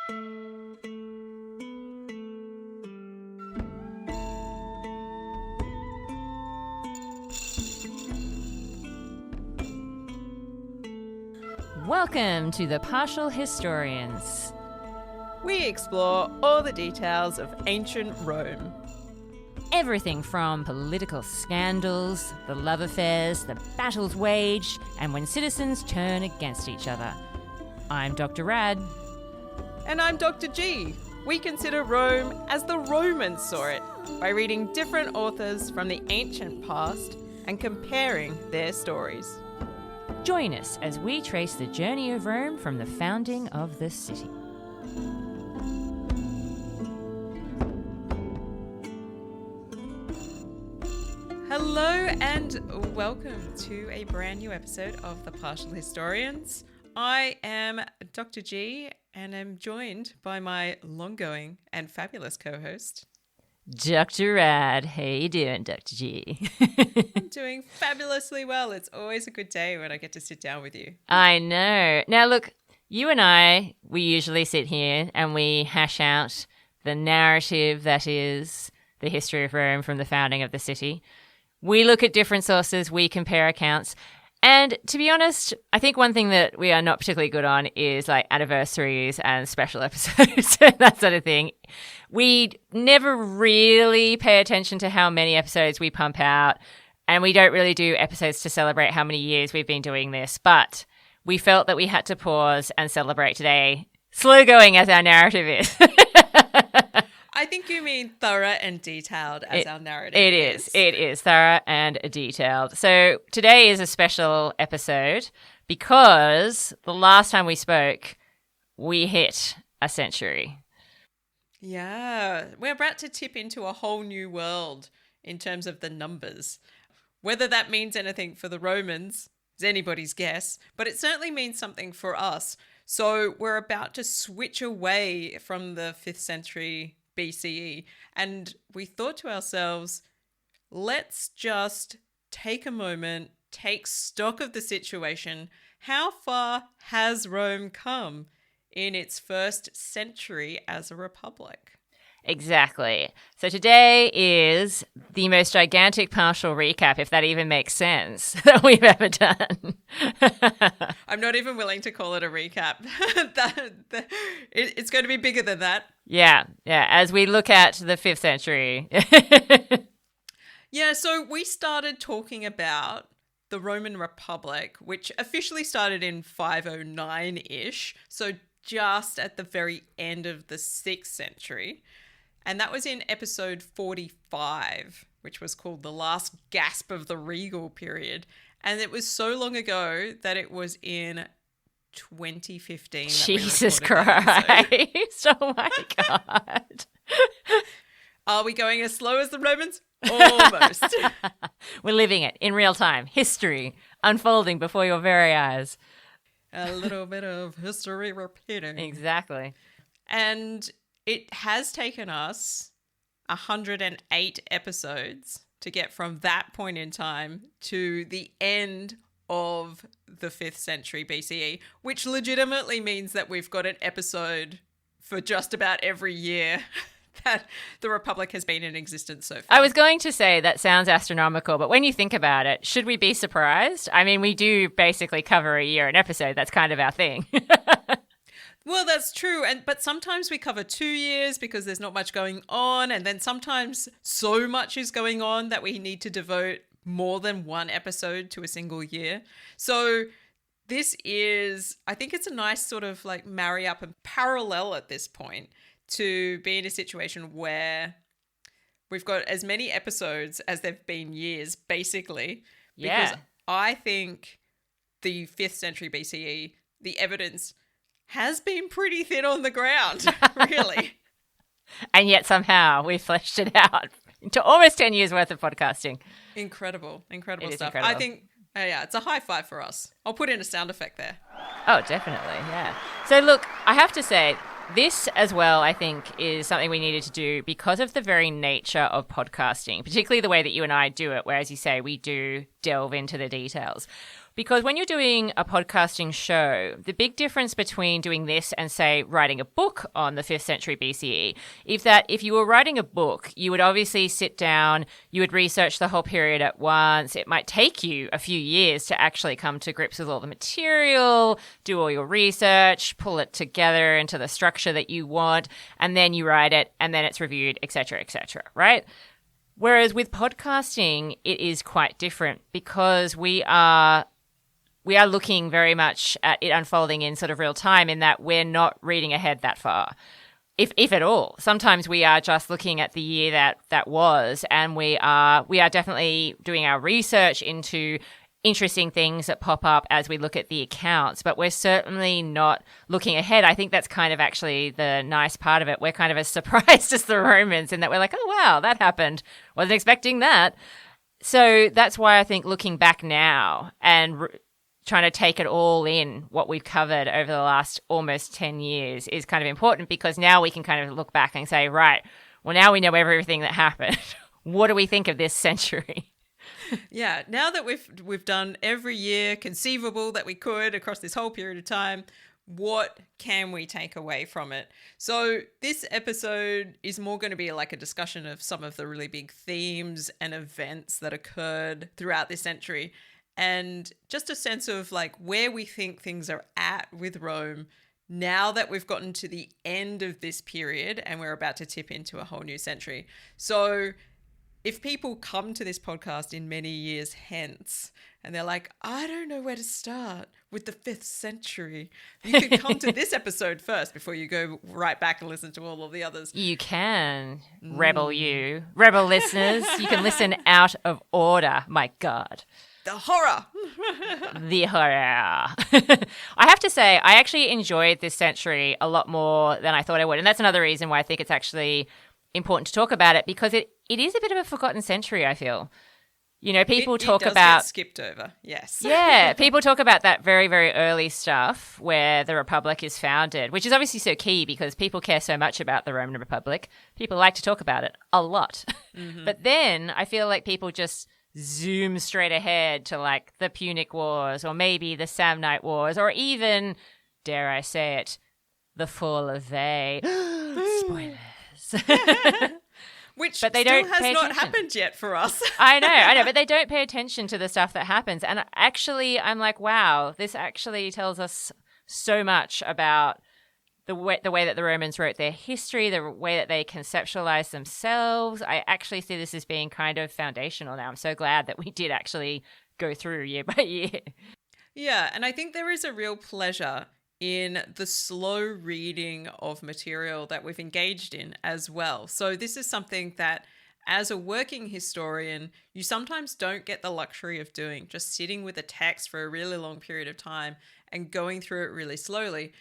Welcome to the Partial Historians. We explore all the details of ancient Rome. Everything from political scandals, the love affairs, the battles waged, and when citizens turn against each other. I'm Dr. Rad. And I'm Dr. G. We consider Rome as the Romans saw it, by reading different authors from the ancient past and comparing their stories. Join us as we trace the journey of Rome from the founding of the city. Hello and welcome to a brand new episode of the Partial Historians. I am Dr. G and am joined by my long-going and fabulous co-host, Dr. Rad. How you doing, Dr. G? I'm doing fabulously well. It's always a good day when I get to sit down with you. I know. Now, look, you and I, we usually sit here and we hash out the narrative that is the history of Rome from the founding of the city. We look at different sources, we compare accounts. And to be honest, I think one thing that we are not particularly good on is like anniversaries and special episodes and that sort of thing. We never really pay attention to how many episodes we pump out, and we don't really do episodes to celebrate how many years we've been doing this. But we felt that we had to pause and celebrate today, slow going as our narrative is. I think you mean thorough and detailed as our narrative is. It is thorough and detailed. So today is a special episode because the last time we spoke, we hit a century. Yeah, we're about to tip into a whole new world in terms of the numbers. Whether that means anything for the Romans is anybody's guess, but it certainly means something for us. So we're about to switch away from the 5th century BCE, and we thought to ourselves, let's just take a moment, take stock of the situation. How far has Rome come in its first century as a republic? Exactly. So today is the most gigantic partial recap, if that even makes sense, that we've ever done. I'm not even willing to call it a recap. It's going to be bigger than that. Yeah. As we look at the 5th century. Yeah, so we started talking about the Roman Republic, which officially started in 509-ish, so just at the very end of the 6th century. And that was in episode 45, which was called The Last Gasp of the Regal Period. And it was so long ago that it was in 2015. Jesus Christ. Oh my God. Are we going as slow as the Romans? Almost. We're living it in real time. History unfolding before your very eyes. A little bit of history repeating. Exactly. And it has taken us 108 episodes to get from that point in time to the end of the 5th century BCE, which legitimately means that we've got an episode for just about every year that the Republic has been in existence so far. I was going to say that sounds astronomical, but when you think about it, should we be surprised? I mean, we do basically cover a year an episode. That's kind of our thing. Well, that's true. But sometimes we cover 2 years because there's not much going on. And then sometimes so much is going on that we need to devote more than one episode to a single year. So this is, I think it's a nice sort of like marry up and parallel at this point to be in a situation where we've got as many episodes as there've been years, basically. Yeah. Because I think the 5th century BCE, the evidence has been pretty thin on the ground, really. And yet somehow we fleshed it out into almost 10 years worth of podcasting. Incredible stuff. Incredible. I think, yeah, it's a high five for us. I'll put in a sound effect there. Oh, definitely, yeah. So look, I have to say, this as well, I think, is something we needed to do because of the very nature of podcasting, particularly the way that you and I do it, where, as you say, we do delve into the details. Because when you're doing a podcasting show, the big difference between doing this and, say, writing a book on the 5th century BCE is that if you were writing a book, you would obviously sit down, you would research the whole period at once. It might take you a few years to actually come to grips with all the material, do all your research, pull it together into the structure that you want, and then you write it, and then it's reviewed, etc., right? Whereas with podcasting, it is quite different because we are looking very much at it unfolding in sort of real time, in that we're not reading ahead that far, if at all. Sometimes we are just looking at the year that was, and we are definitely doing our research into interesting things that pop up as we look at the accounts, but we're certainly not looking ahead. I think that's kind of actually the nice part of it. We're kind of as surprised as the Romans in that we're like, oh, wow, that happened. Wasn't expecting that. So that's why I think looking back now and trying to take it all in, what we've covered over the last almost 10 years, is kind of important, because now we can kind of look back and say, right, well, now we know everything that happened. What do we think of this century? Yeah, now that we've done every year conceivable that we could across this whole period of time, what can we take away from it? So this episode is more going to be like a discussion of some of the really big themes and events that occurred throughout this century, and just a sense of like where we think things are at with Rome now that we've gotten to the end of this period and we're about to tip into a whole new century. So if people come to this podcast in many years hence and they're like, I don't know where to start with the 5th century, you can come to this episode first before you go right back and listen to all of the others. You can, rebel listeners. You can listen out of order. My God. The horror. The horror. I have to say, I actually enjoyed this century a lot more than I thought I would. And that's another reason why I think it's actually important to talk about it, because it is a bit of a forgotten century, I feel. You know, people talk about... get skipped over, yes. Yeah, people talk about that very, very early stuff where the Republic is founded, which is obviously so key because people care so much about the Roman Republic. People like to talk about it a lot. Mm-hmm. But then I feel like people just zoom straight ahead to like the Punic Wars, or maybe the Samnite Wars, or even, dare I say it, the fall of Veii. Spoilers. Which but they still don't has not happened yet for us. I know, but they don't pay attention to the stuff that happens. And actually, I'm like, wow, this actually tells us so much about the way that the Romans wrote their history, the way that they conceptualized themselves. I actually see this as being kind of foundational now. I'm so glad that we did actually go through year by year. Yeah, and I think there is a real pleasure in the slow reading of material that we've engaged in as well. So this is something that as a working historian, you sometimes don't get the luxury of doing, just sitting with a text for a really long period of time and going through it really slowly.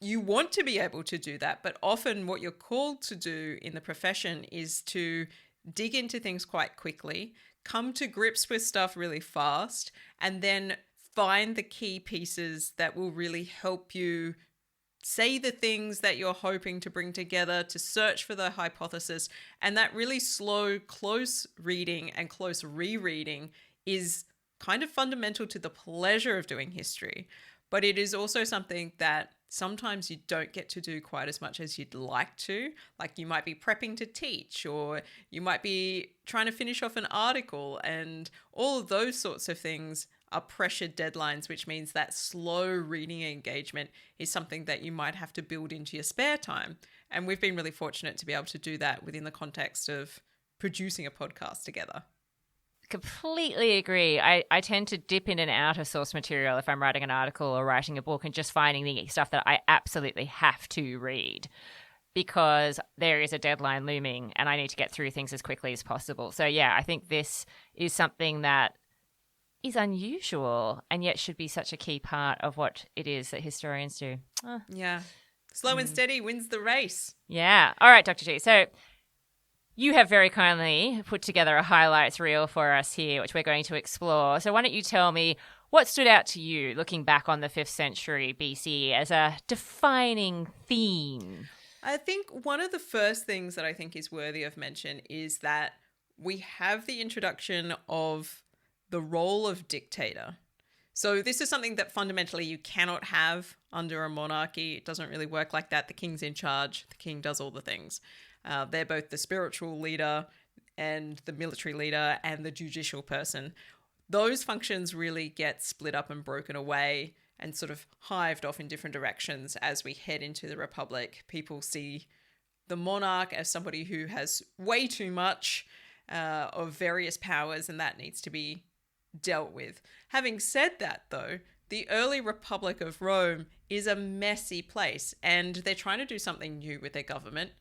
You want to be able to do that, but often what you're called to do in the profession is to dig into things quite quickly, come to grips with stuff really fast, and then find the key pieces that will really help you say the things that you're hoping to bring together, to search for the hypothesis. And that really slow, close reading and close rereading is kind of fundamental to the pleasure of doing history. But it is also something that sometimes you don't get to do quite as much as you'd like to. Like you might be prepping to teach, or you might be trying to finish off an article, and all of those sorts of things are pressured deadlines, which means that slow reading engagement is something that you might have to build into your spare time. And we've been really fortunate to be able to do that within the context of producing a podcast together. Completely agree. I tend to dip in and out of source material if I'm writing an article or writing a book, and just finding the stuff that I absolutely have to read because there is a deadline looming and I need to get through things as quickly as possible. So yeah, I think this is something that is unusual and yet should be such a key part of what it is that historians do. Yeah. Slow and steady wins the race. Yeah. All right, Dr. G. So you have very kindly put together a highlights reel for us here, which we're going to explore. So why don't you tell me what stood out to you looking back on the 5th century BCE as a defining theme? I think one of the first things that I think is worthy of mention is that we have the introduction of the role of dictator. So this is something that fundamentally you cannot have under a monarchy. It doesn't really work like that. The king's in charge. The king does all the things. They're both the spiritual leader and the military leader and the judicial person. Those functions really get split up and broken away and sort of hived off in different directions as we head into the Republic. People see the monarch as somebody who has way too much of various powers, and that needs to be dealt with. Having said that, though, the early Republic of Rome is a messy place, and they're trying to do something new with their government,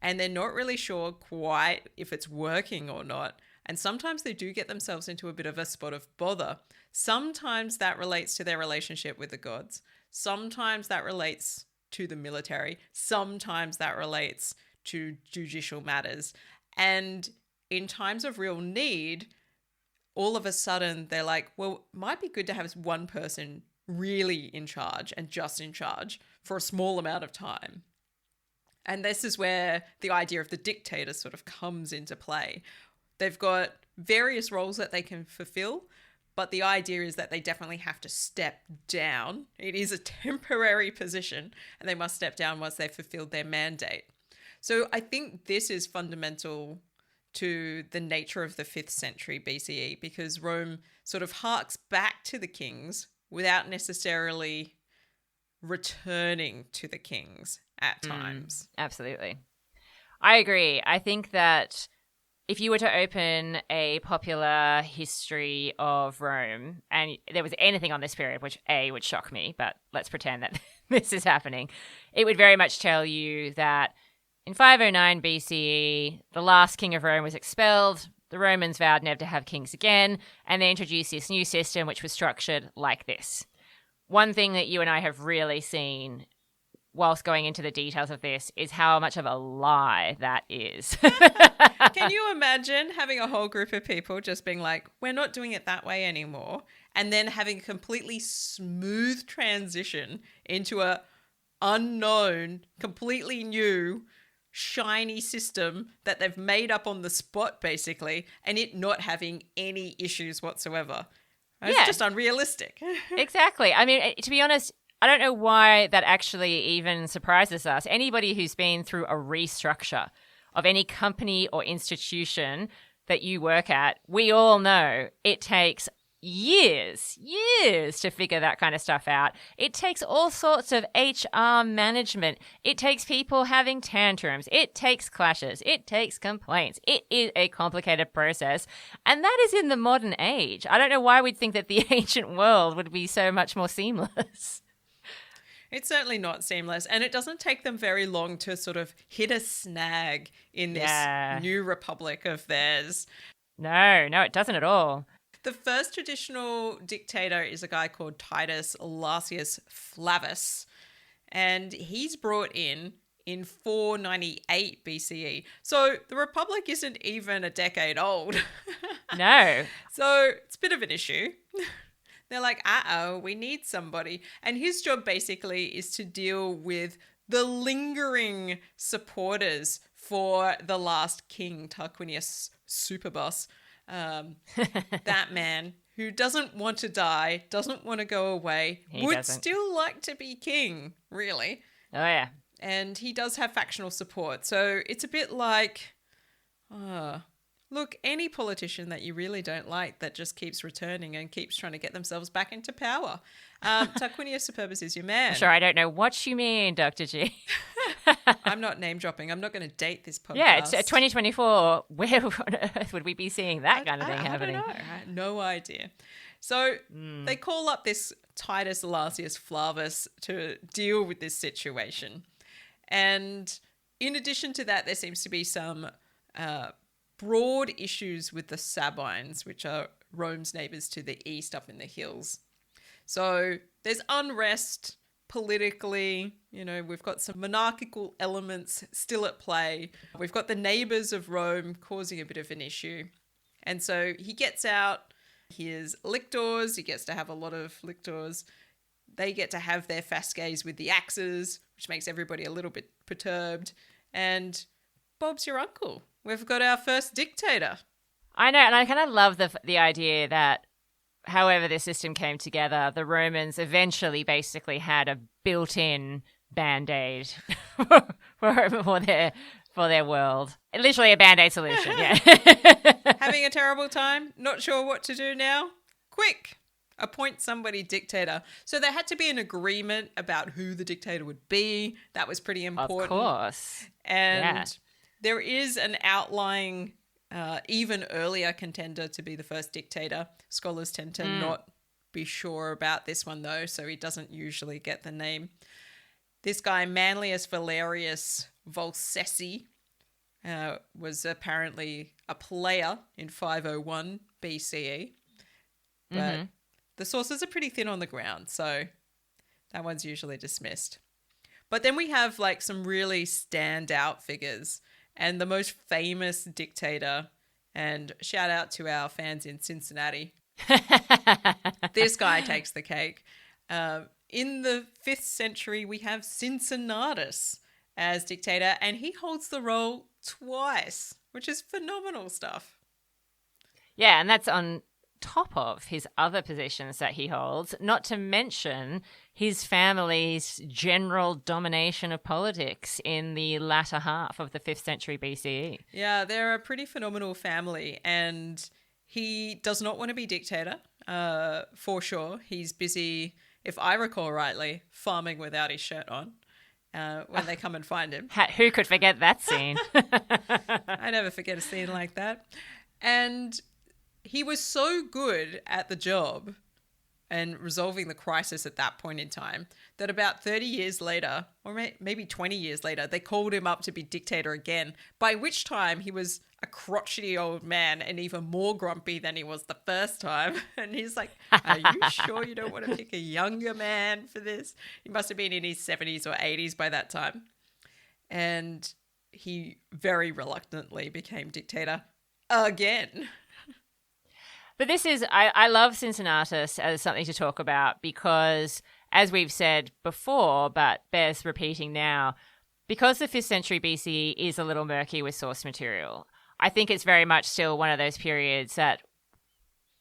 and they're not really sure quite if it's working or not. And sometimes they do get themselves into a bit of a spot of bother. Sometimes that relates to their relationship with the gods. Sometimes that relates to the military. Sometimes that relates to judicial matters. And in times of real need, all of a sudden they're like, well, it might be good to have one person really in charge and just in charge for a small amount of time. And this is where the idea of the dictator sort of comes into play. They've got various roles that they can fulfill, but the idea is that they definitely have to step down. It is a temporary position, and they must step down once they've fulfilled their mandate. So I think this is fundamental to the nature of the 5th century BCE, because Rome sort of harks back to the kings without necessarily returning to the kings at times. Absolutely. I agree. I think that if you were to open a popular history of Rome and there was anything on this period, which would shock me, but let's pretend that this is happening, it would very much tell you that in 509 BCE, the last king of Rome was expelled. The Romans vowed never to have kings again, and they introduced this new system which was structured like this. One thing that you and I have really seen whilst going into the details of this is how much of a lie that is. Can you imagine having a whole group of people just being like, we're not doing it that way anymore, and then having a completely smooth transition into a unknown, completely new, shiny system that they've made up on the spot, basically, and it not having any issues whatsoever? It's just unrealistic. Exactly. I mean, to be honest, I don't know why that actually even surprises us. Anybody who's been through a restructure of any company or institution that you work at, we all know it takes years to figure that kind of stuff out. It takes all sorts of HR management. It takes people having tantrums. It takes clashes. It takes complaints. It is a complicated process. And that is in the modern age. I don't know why we'd think that the ancient world would be so much more seamless. It's certainly not seamless, and it doesn't take them very long to sort of hit a snag in this new republic of theirs. No, it doesn't at all. The first traditional dictator is a guy called Titus Larsius Flavus, and he's brought in 498 BCE. So the republic isn't even a decade old. No. So it's a bit of an issue. They're like, we need somebody. And his job basically is to deal with the lingering supporters for the last king, Tarquinius Superboss. That man who doesn't want to die, doesn't want to go away, still like to be king, really. Oh, yeah. And he does have factional support. So it's a bit like, look, any politician that you really don't like that just keeps returning and keeps trying to get themselves back into power. Tarquinius Superbus is your man. Sure, I don't know what you mean, Dr. G. I'm not name dropping. I'm not going to date this podcast. Yeah, it's 2024. Where on earth would we be seeing that kind of thing happening? I don't know. I had no idea. So they call up this Titus Larsius Flavus to deal with this situation. And in addition to that, there seems to be some broad issues with the Sabines, which are Rome's neighbours to the east up in the hills. So there's unrest politically, we've got some monarchical elements still at play. We've got the neighbours of Rome causing a bit of an issue. And so he gets out his lictors. He gets to have a lot of lictors. They get to have their fasces with the axes, which makes everybody a little bit perturbed. And Bob's your uncle. We've got our first dictator. I know, and I kind of love the idea that however this system came together, the Romans eventually basically had a built-in Band-Aid for their world. Literally a Band-Aid solution, yeah. Having a terrible time? Not sure what to do now? Quick! Appoint somebody dictator. So there had to be an agreement about who the dictator would be. That was pretty important. Of course. And there is an outlying, even earlier contender to be the first dictator. Scholars tend to not be sure about this one, though, so he doesn't usually get the name. This guy, Manlius Valerius Volseci, was apparently a player in 501 BCE. But the sources are pretty thin on the ground, so that one's usually dismissed. But then we have like some really standout figures, and the most famous dictator, and shout out to our fans in Cincinnati. This guy takes the cake. In the 5th century, we have Cincinnatus as dictator, and he holds the role twice, which is phenomenal stuff. Yeah, and that's on top of his other positions that he holds, not to mention his family's general domination of politics in the latter half of the 5th century BCE. Yeah, they're a pretty phenomenal family, and he does not want to be dictator, for sure. He's busy, if I recall rightly, farming without his shirt on when they come and find him. Who could forget that scene? I never forget a scene like that. And he was so good at the job and resolving the crisis at that point in time that about 30 years later, or maybe 20 years later, they called him up to be dictator again, by which time he was a crotchety old man and even more grumpy than he was the first time. And he's like, are you sure you don't want to pick a younger man for this? He must have been in his 70s or 80s by that time. And he very reluctantly became dictator again. But this is, I love Cincinnatus as something to talk about because, as we've said before, but bears repeating now, because the 5th century BCE is a little murky with source material, I think it's very much still one of those periods that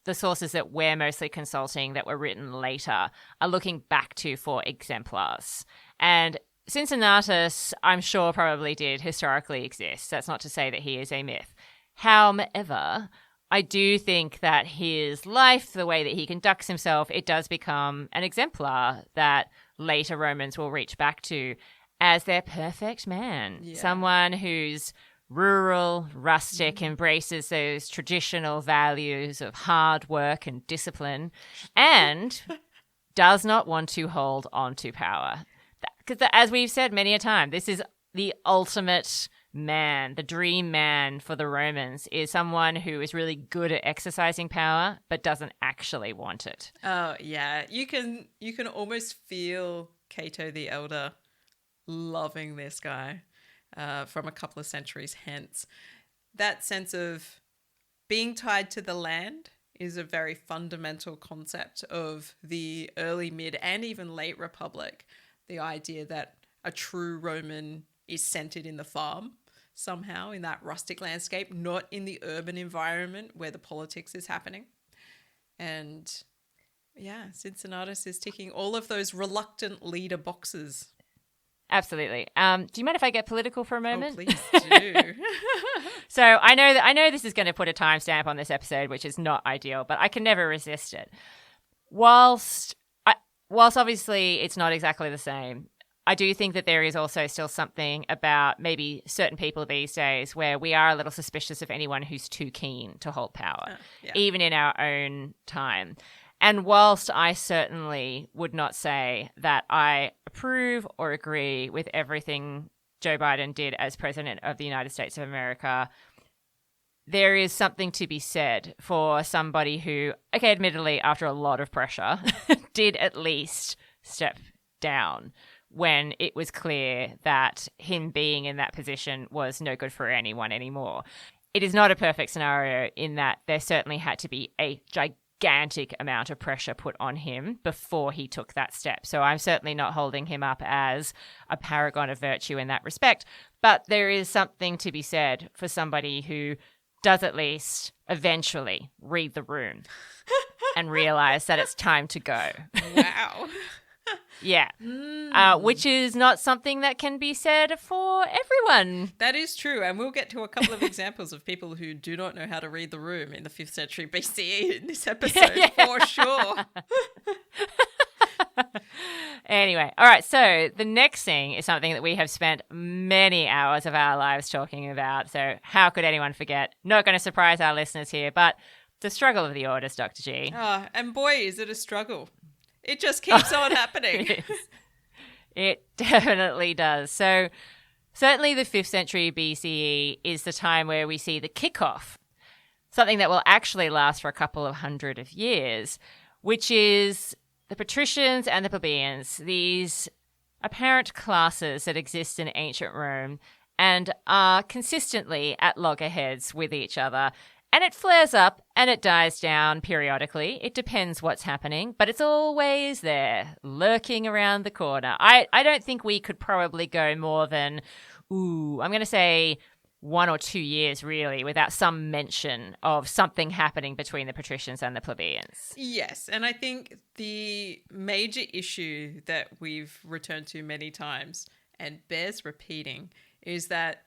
the sources that we're mostly consulting that were written later are looking back to for exemplars. And Cincinnatus, I'm sure, probably did historically exist. That's not to say that he is a myth. However, I do think that his life, the way that he conducts himself, it does become an exemplar that later Romans will reach back to as their perfect man. Yeah. Someone who's rural, rustic, embraces those traditional values of hard work and discipline, and does not want to hold on to power. Because as we've said many a time, this is the ultimate man, the dream man for the Romans is someone who is really good at exercising power but doesn't actually want it. Oh, yeah. You can almost feel Cato the Elder loving this guy from a couple of centuries hence. That sense of being tied to the land is a very fundamental concept of the early, mid, and even late Republic. The idea that a true Roman is centered in the farm somehow, in that rustic landscape, not in the urban environment where the politics is happening. And yeah, Cincinnatus is ticking all of those reluctant leader boxes. Absolutely. Do you mind if I get political for a moment? Oh, please do. So I know this is going to put a timestamp on this episode, which is not ideal, but I can never resist it. Whilst obviously it's not exactly the same, I do think that there is also still something about maybe certain people these days where we are a little suspicious of anyone who's too keen to hold power, even in our own time. And whilst I certainly would not say that I approve or agree with everything Joe Biden did as president of the United States of America, there is something to be said for somebody who, okay, admittedly, after a lot of pressure, did at least step down when it was clear that him being in that position was no good for anyone anymore. It is not a perfect scenario in that there certainly had to be a gigantic amount of pressure put on him before he took that step. So I'm certainly not holding him up as a paragon of virtue in that respect. But there is something to be said for somebody who does at least eventually read the room and realize that it's time to go. Wow. Yeah. Which is not something that can be said for everyone. That is true. And we'll get to a couple of examples of people who do not know how to read the room in the 5th century BCE in this episode, for sure. Anyway, all right. So the next thing is something that we have spent many hours of our lives talking about. So how could anyone forget? Not going to surprise our listeners here, but the struggle of the orders, Dr. G. And boy, is it a struggle. It just keeps on happening. It definitely does. So certainly the 5th century BCE is the time where we see the kickoff, something that will actually last for a couple of hundred of years, which is the patricians and the plebeians, these apparent classes that exist in ancient Rome and are consistently at loggerheads with each other. And it flares up and it dies down periodically. It depends what's happening, but it's always there, lurking around the corner. I don't think we could probably go more than, I'm going to say 1 or 2 years, really, without some mention of something happening between the patricians and the plebeians. Yes, and I think the major issue that we've returned to many times and bears repeating is that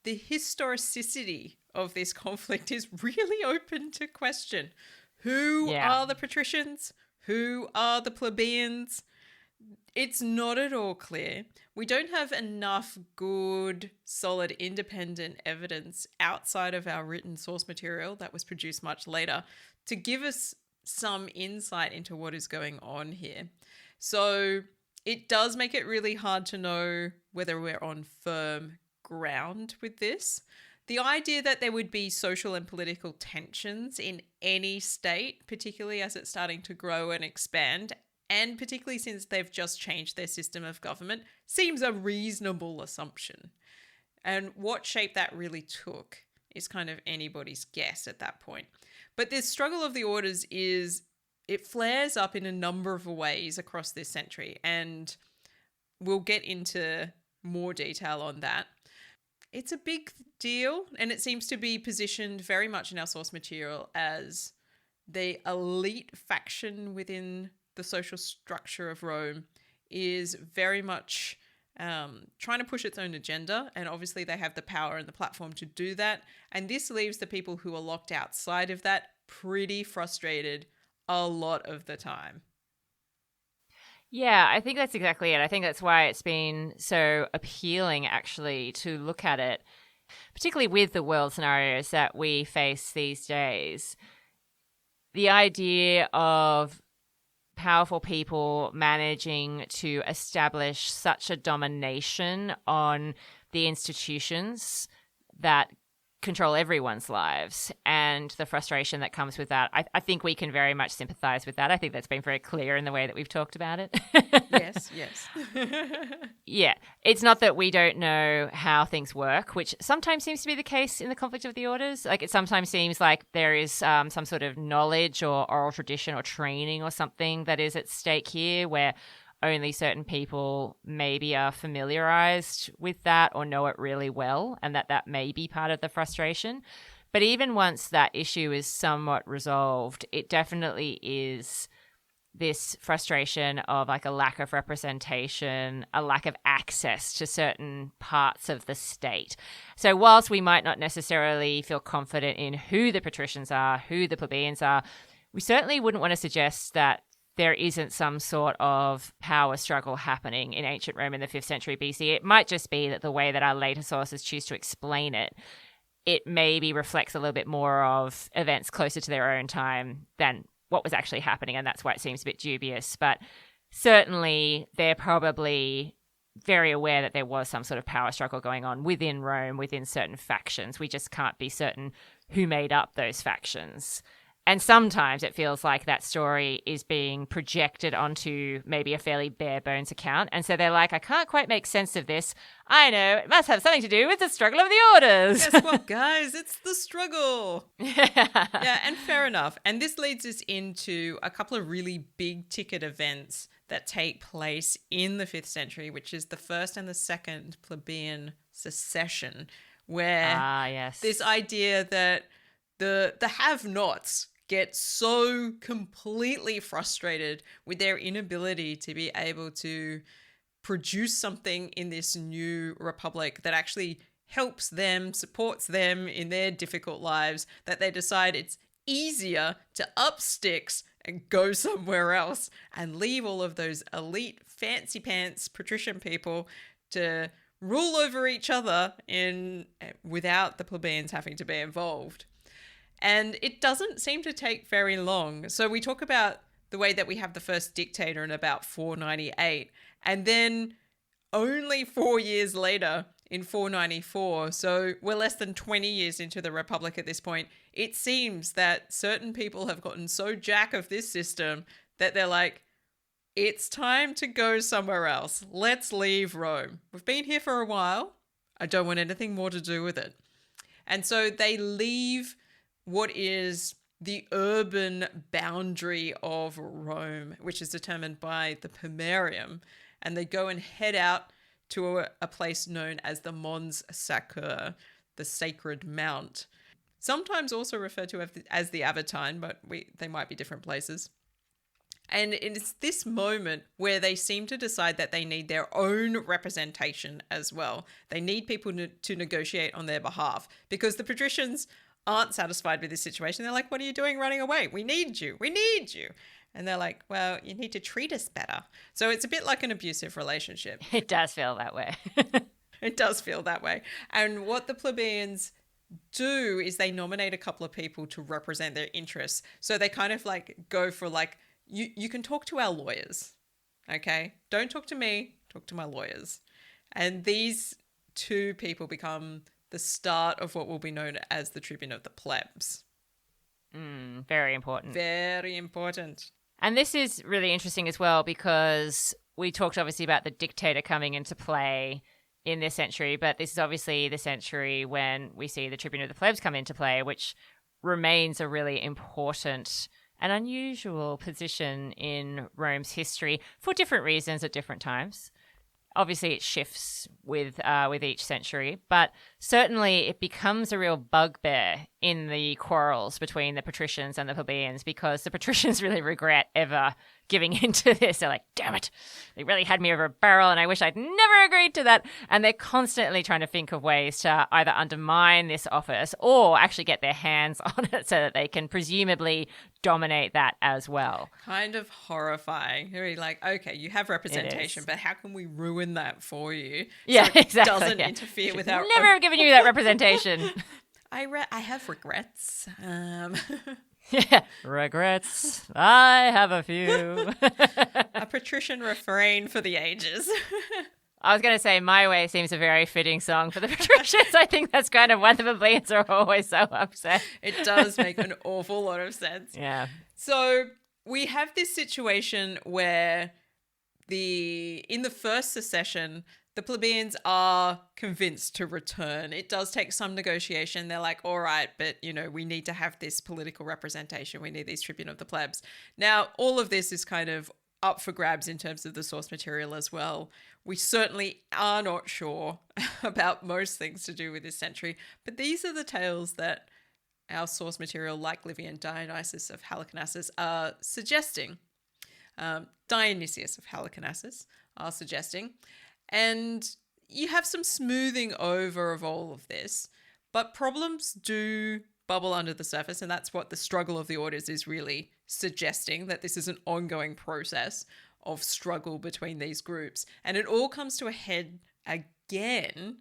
the historicity of this conflict is really open to question. Who are the patricians? Who are the plebeians? It's not at all clear. We don't have enough good, solid, independent evidence outside of our written source material that was produced much later to give us some insight into what is going on here. So it does make it really hard to know whether we're on firm ground with this. The idea that there would be social and political tensions in any state, particularly as it's starting to grow and expand, and particularly since they've just changed their system of government, seems a reasonable assumption. And what shape that really took is kind of anybody's guess at that point. But this struggle of the orders it flares up in a number of ways across this century, and we'll get into more detail on that. It's a big deal, and it seems to be positioned very much in our source material as the elite faction within the social structure of Rome is very much trying to push its own agenda, and obviously they have the power and the platform to do that. And this leaves the people who are locked outside of that pretty frustrated a lot of the time. Yeah, I think that's exactly it. I think that's why it's been so appealing, actually, to look at it, particularly with the world scenarios that we face these days. The idea of powerful people managing to establish such a domination on the institutions that control everyone's lives, and the frustration that comes with that. I think we can very much sympathize with that. I think that's been very clear in the way that we've talked about it. Yes. Yeah. It's not that we don't know how things work, which sometimes seems to be the case in the conflict of the orders. Like, it sometimes seems like there is some sort of knowledge or oral tradition or training or something that is at stake here, where only certain people maybe are familiarized with that or know it really well, and that may be part of the frustration. But even once that issue is somewhat resolved, it definitely is this frustration of like a lack of representation, a lack of access to certain parts of the state. So whilst we might not necessarily feel confident in who the patricians are, who the plebeians are, we certainly wouldn't want to suggest that there isn't some sort of power struggle happening in ancient Rome in the 5th century BC. It might just be that the way that our later sources choose to explain it, it maybe reflects a little bit more of events closer to their own time than what was actually happening, and that's why it seems a bit dubious. But certainly they're probably very aware that there was some sort of power struggle going on within Rome, within certain factions. We just can't be certain who made up those factions. And sometimes it feels like that story is being projected onto maybe a fairly bare bones account. And so they're like, I can't quite make sense of this. I know, it must have something to do with the struggle of the orders. Guess what, guys? It's the struggle. Yeah, and fair enough. And this leads us into a couple of really big ticket events that take place in the 5th century, which is the first and the second plebeian secession, where yes. this idea that the have-nots get so completely frustrated with their inability to be able to produce something in this new republic that actually helps them, supports them in their difficult lives, that they decide it's easier to up sticks and go somewhere else and leave all of those elite fancy pants patrician people to rule over each other without the plebeians having to be involved. And it doesn't seem to take very long. So we talk about the way that we have the first dictator in about 498, and then only 4 years later in 494, so we're less than 20 years into the Republic at this point, it seems that certain people have gotten so jack of this system that they're like, it's time to go somewhere else. Let's leave Rome. We've been here for a while. I don't want anything more to do with it. And so they leave what is the urban boundary of Rome, which is determined by the Pomerium, and they go and head out to a place known as the Mons Sacre, the Sacred Mount. Sometimes also referred to as the Aventine, but they might be different places. And it's this moment where they seem to decide that they need their own representation as well. They need people to negotiate on their behalf, because the patricians aren't satisfied with this situation. They're like, what are you doing running away? We need you. We need you. And they're like, well, you need to treat us better. So it's a bit like an abusive relationship. It does feel that way. It does feel that way. And what the plebeians do is they nominate a couple of people to represent their interests. So they kind of like go for like, you can talk to our lawyers, okay? Don't talk to me, talk to my lawyers. And these two people become the start of what will be known as the Tribune of the Plebs. Very important. Very important. And this is really interesting as well, because we talked obviously about the dictator coming into play in this century, but this is obviously the century when we see the Tribune of the Plebs come into play, which remains a really important and unusual position in Rome's history for different reasons at different times. Obviously, it shifts with each century, but certainly it becomes a real bugbear in the quarrels between the patricians and the plebeians, because the patricians really regret ever giving into this. They're like, damn it, they really had me over a barrel and I wish I'd never agreed to that. And they're constantly trying to think of ways to either undermine this office or actually get their hands on it so that they can presumably dominate that as well. Kind of horrifying. You're like, okay, you have representation, but how can we ruin that for you? Yeah, so it exactly. Doesn't interfere with our never have given you that representation. I have regrets. Yeah, regrets. I have a few. A patrician refrain for the ages. I was going to say My Way seems a very fitting song for the patricians. I think that's kind of why the plebeians are always so upset. It does make an awful lot of sense. Yeah. So we have this situation where in the first secession, the plebeians are convinced to return. It does take some negotiation. They're like, all right, but, we need to have this political representation. We need these Tribune of the Plebs. Now, all of this is kind of up for grabs in terms of the source material as well. We certainly are not sure about most things to do with this century, but these are the tales that our source material, like Livy and Dionysius of Halicarnassus, are suggesting. Dionysius of Halicarnassus are suggesting. And you have some smoothing over of all of this, but problems do bubble under the surface, and that's what the struggle of the orders is really suggesting, that this is an ongoing process of struggle between these groups. And it all comes to a head again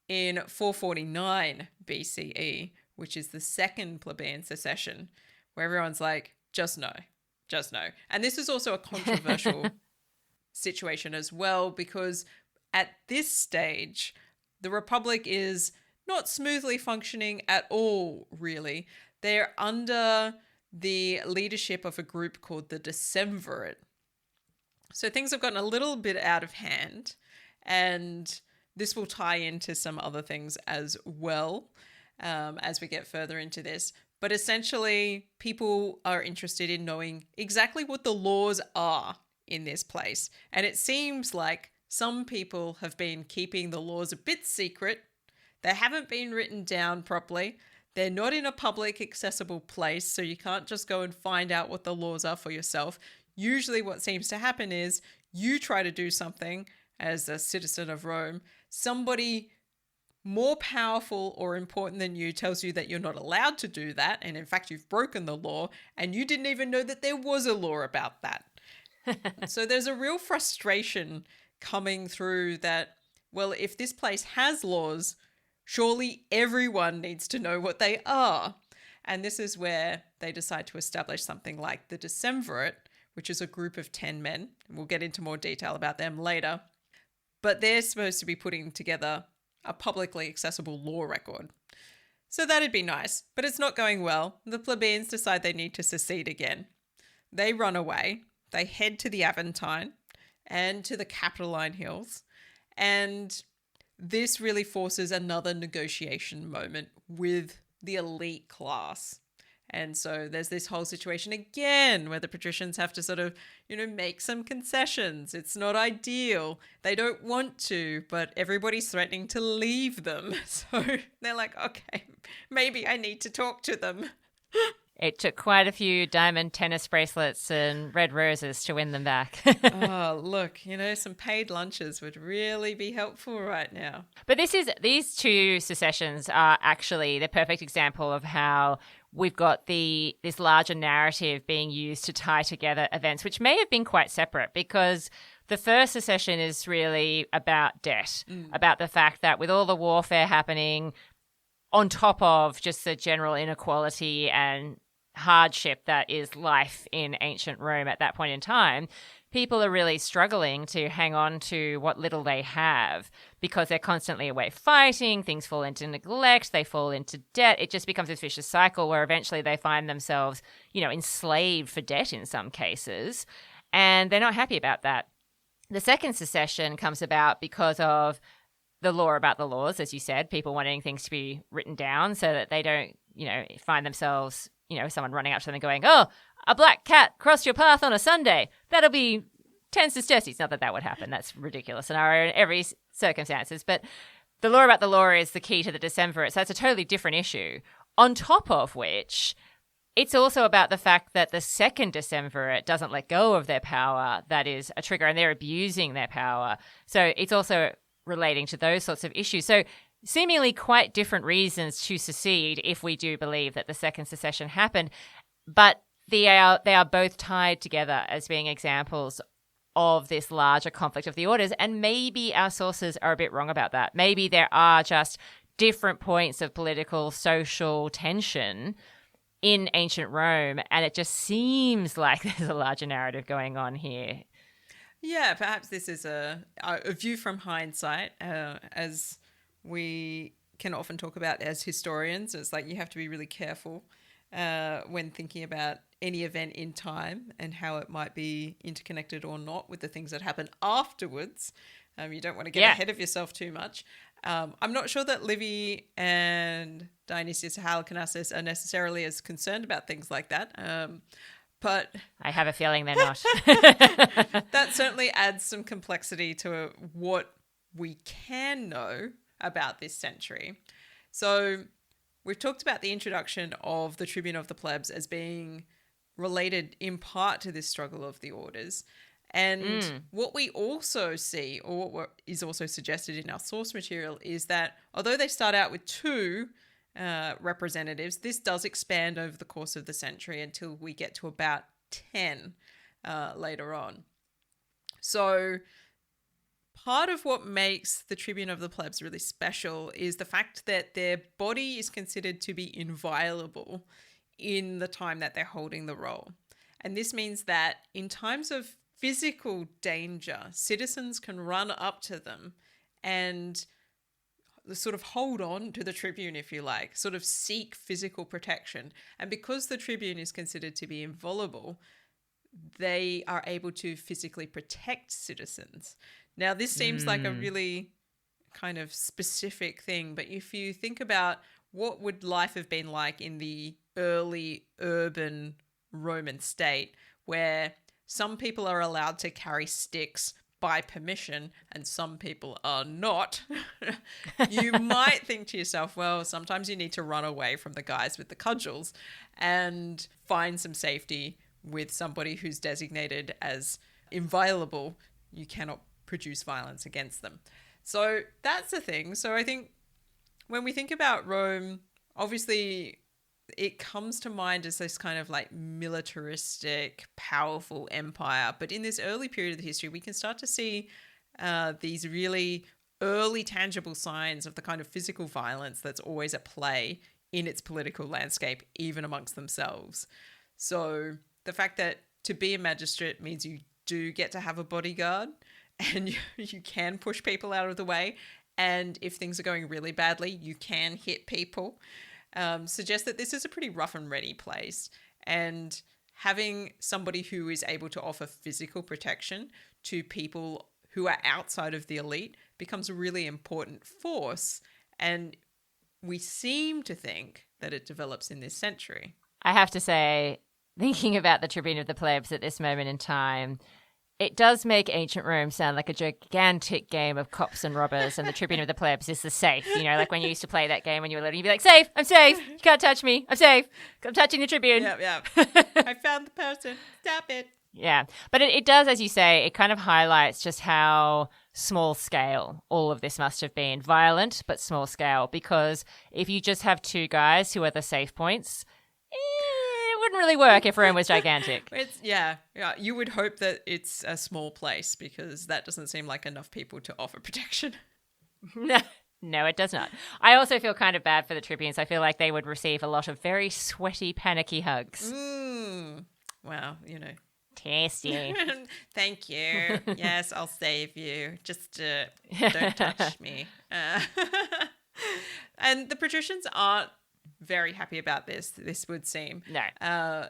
in 449 BCE, which is the second plebeian secession, where everyone's like, just no. And this is also a controversial situation as well, because at this stage, the Republic is not smoothly functioning at all, really. They're under the leadership of a group called the Decemvirate. So things have gotten a little bit out of hand, and this will tie into some other things as well as we get further into this. But essentially, people are interested in knowing exactly what the laws are in this place. And it seems like some people have been keeping the laws a bit secret. They haven't been written down properly. They're not in a public accessible place, so you can't just go and find out what the laws are for yourself. Usually what seems to happen is you try to do something as a citizen of Rome. Somebody more powerful or important than you tells you that you're not allowed to do that. And in fact, you've broken the law and you didn't even know that there was a law about that. So there's a real frustration coming through that, well, if this place has laws, surely everyone needs to know what they are. And this is where they decide to establish something like the decemvirate, which is a group of 10 men. And we'll get into more detail about them later. But they're supposed to be putting together a publicly accessible law record. So that'd be nice, but it's not going well. The plebeians decide they need to secede again. They run away. They head to the Aventine and to the Capitoline Hills. And this really forces another negotiation moment with the elite class. And so there's this whole situation again where the patricians have to sort of, make some concessions. It's not ideal. They don't want to, but everybody's threatening to leave them. So they're like, okay, maybe I need to talk to them. It took quite a few diamond tennis bracelets and red roses to win them back. Oh, look, some paid lunches would really be helpful right now. But these two secessions are actually the perfect example of how we've got this larger narrative being used to tie together events, which may have been quite separate, because the first secession is really about debt, about the fact that with all the warfare happening, on top of just the general inequality and hardship that is life in ancient Rome at that point in time, people are really struggling to hang on to what little they have because they're constantly away fighting, things fall into neglect, they fall into debt. It just becomes this vicious cycle where eventually they find themselves, enslaved for debt in some cases, and they're not happy about that. The second secession comes about because of the law about the laws, as you said, people wanting things to be written down so that they don't, find themselves, someone running up to them and going, oh, a black cat crossed your path on a Sunday. That'll be 10 sesterces. Not that that would happen. That's a ridiculous scenario in every circumstances. But the law about the law is the key to the decemvirate. So that's a totally different issue. On top of which, it's also about the fact that the second decemvirate doesn't let go of their power. That is a trigger, and they're abusing their power. So it's also relating to those sorts of issues. So seemingly quite different reasons to secede if we do believe that the second secession happened. But they are both tied together as being examples of this larger conflict of the orders. And maybe our sources are a bit wrong about that. Maybe there are just different points of political, social tension in ancient Rome, and it just seems like there's a larger narrative going on here. Yeah, perhaps this is a view from hindsight, as we can often talk about as historians. It's like you have to be really careful when thinking about any event in time and how it might be interconnected or not with the things that happen afterwards. You don't want to get ahead of yourself too much. I'm not sure that Livy and Dionysius Halicarnassus are necessarily as concerned about things like that. But I have a feeling they're not. That certainly adds some complexity to what we can know about this century. So we've talked about the introduction of the Tribune of the Plebs as being related in part to this struggle of the orders. And what we also see, or what is also suggested in our source material, is that although they start out with two representatives, this does expand over the course of the century until we get to about 10 later on. So part of what makes the Tribune of the Plebs really special is the fact that their body is considered to be inviolable in the time that they're holding the role. And this means that in times of physical danger, citizens can run up to them and sort of hold on to the tribune, if you like, sort of seek physical protection. And because the tribune is considered to be inviolable, they are able to physically protect citizens. Now, this seems like a really kind of specific thing, but if you think about what would life have been like in the early urban Roman state, where some people are allowed to carry sticks by permission, and some people are not, you might think to yourself, well, sometimes you need to run away from the guys with the cudgels and find some safety with somebody who's designated as inviolable. You cannot produce violence against them. So that's the thing. So I think when we think about Rome, obviously it comes to mind as this kind of like militaristic, powerful empire. But in this early period of the history, we can start to see these really early tangible signs of the kind of physical violence that's always at play in its political landscape, even amongst themselves. So the fact that to be a magistrate means you do get to have a bodyguard and you can push people out of the way. And if things are going really badly, you can hit people. Suggests that this is a pretty rough and ready place. And having somebody who is able to offer physical protection to people who are outside of the elite becomes a really important force. And we seem to think that it develops in this century. I have to say, thinking about the Tribune of the Plebs at this moment in time, it does make ancient Rome sound like a gigantic game of cops and robbers, and the Tribune of the Plebs is the safe. You know, like when you used to play that game when you were little, you'd be like, safe, I'm safe, you can't touch me, I'm safe, I'm touching the Tribune. Yeah. I found the person, stop it. Yeah, but it does, as you say, it kind of highlights just how small scale all of this must have been. Violent, but small scale, because if you just have two guys who are the safe points, it wouldn't really work if Rome was gigantic. Yeah. You would hope that it's a small place because that doesn't seem like enough people to offer protection. No, it does not. I also feel kind of bad for the tribunes. I feel like they would receive a lot of very sweaty, panicky hugs. Wow, you know. Tasty. Thank you. Yes, I'll save you. Just don't touch me. And the patricians aren't very happy about this would seem. No.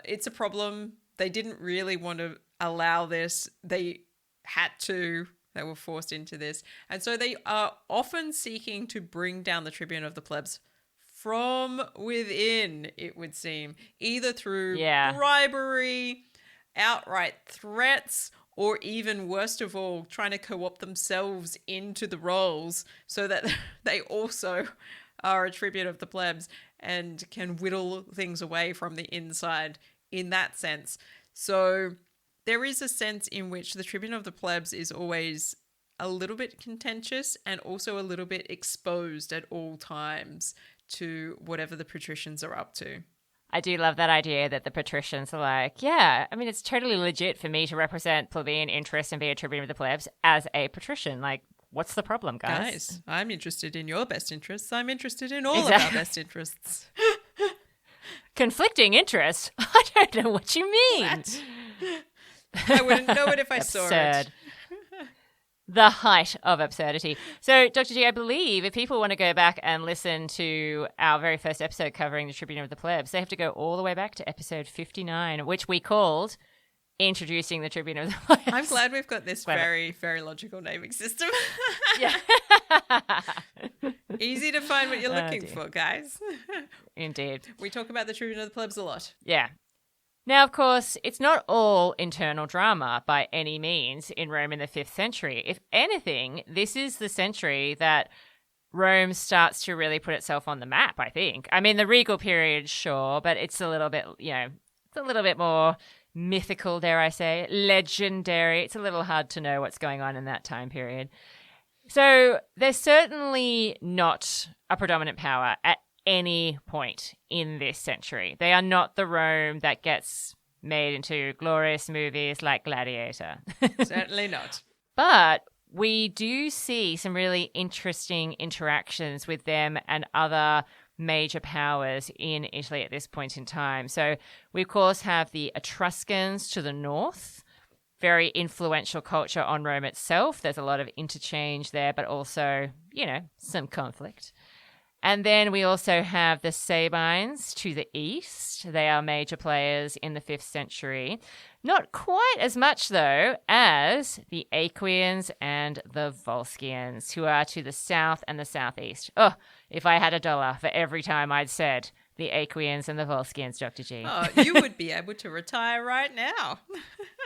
It's a problem. They didn't really want to allow this. They had to. They were forced into this. And so they are often seeking to bring down the tribune of the plebs from within, it would seem, either through bribery, outright threats, or even worst of all, trying to co-opt themselves into the roles so that they also are a tribune of the plebs and can whittle things away from the inside in that sense. So there is a sense in which the tribune of the plebs is always a little bit contentious and also a little bit exposed at all times to whatever the patricians are up to. I do love that idea that the patricians are like, yeah, I mean, it's totally legit for me to represent plebeian interests and be a tribune of the plebs as a patrician. Like, what's the problem, guys? I'm interested in your best interests. I'm interested in all of our best interests. Conflicting interests? I don't know what you mean. What? I wouldn't know it if I saw it. The height of absurdity. So, Dr. G, I believe if people want to go back and listen to our very first episode covering the Tribune of the Plebs, they have to go all the way back to episode 59, which we called Introducing the Tribune of the Plebs. I'm glad we've got this very, very logical naming system. Yeah. Easy to find what you're looking for, guys. Indeed. We talk about the Tribune of the Plebs a lot. Yeah. Now, of course, it's not all internal drama by any means in Rome in the 5th century. If anything, this is the century that Rome starts to really put itself on the map, I think. I mean, the regal period, sure, but it's a little bit, it's a little bit more mythical, dare I say, legendary. It's a little hard to know what's going on in that time period. So they're certainly not a predominant power at any point in this century. They are not the Rome that gets made into glorious movies like Gladiator. Certainly not. But we do see some really interesting interactions with them and other major powers in Italy at this point in time. So we, of course, have the Etruscans to the north, very influential culture on Rome itself. There's a lot of interchange there, but also, some conflict. And then we also have the Sabines to the east. They are major players in the 5th century. Not quite as much, though, as the Aequians and the Volscians, who are to the south and the southeast. Oh, if I had $1 for every time I'd said the Aequians and the Volscians, Dr. G. Oh, you would be able to retire right now.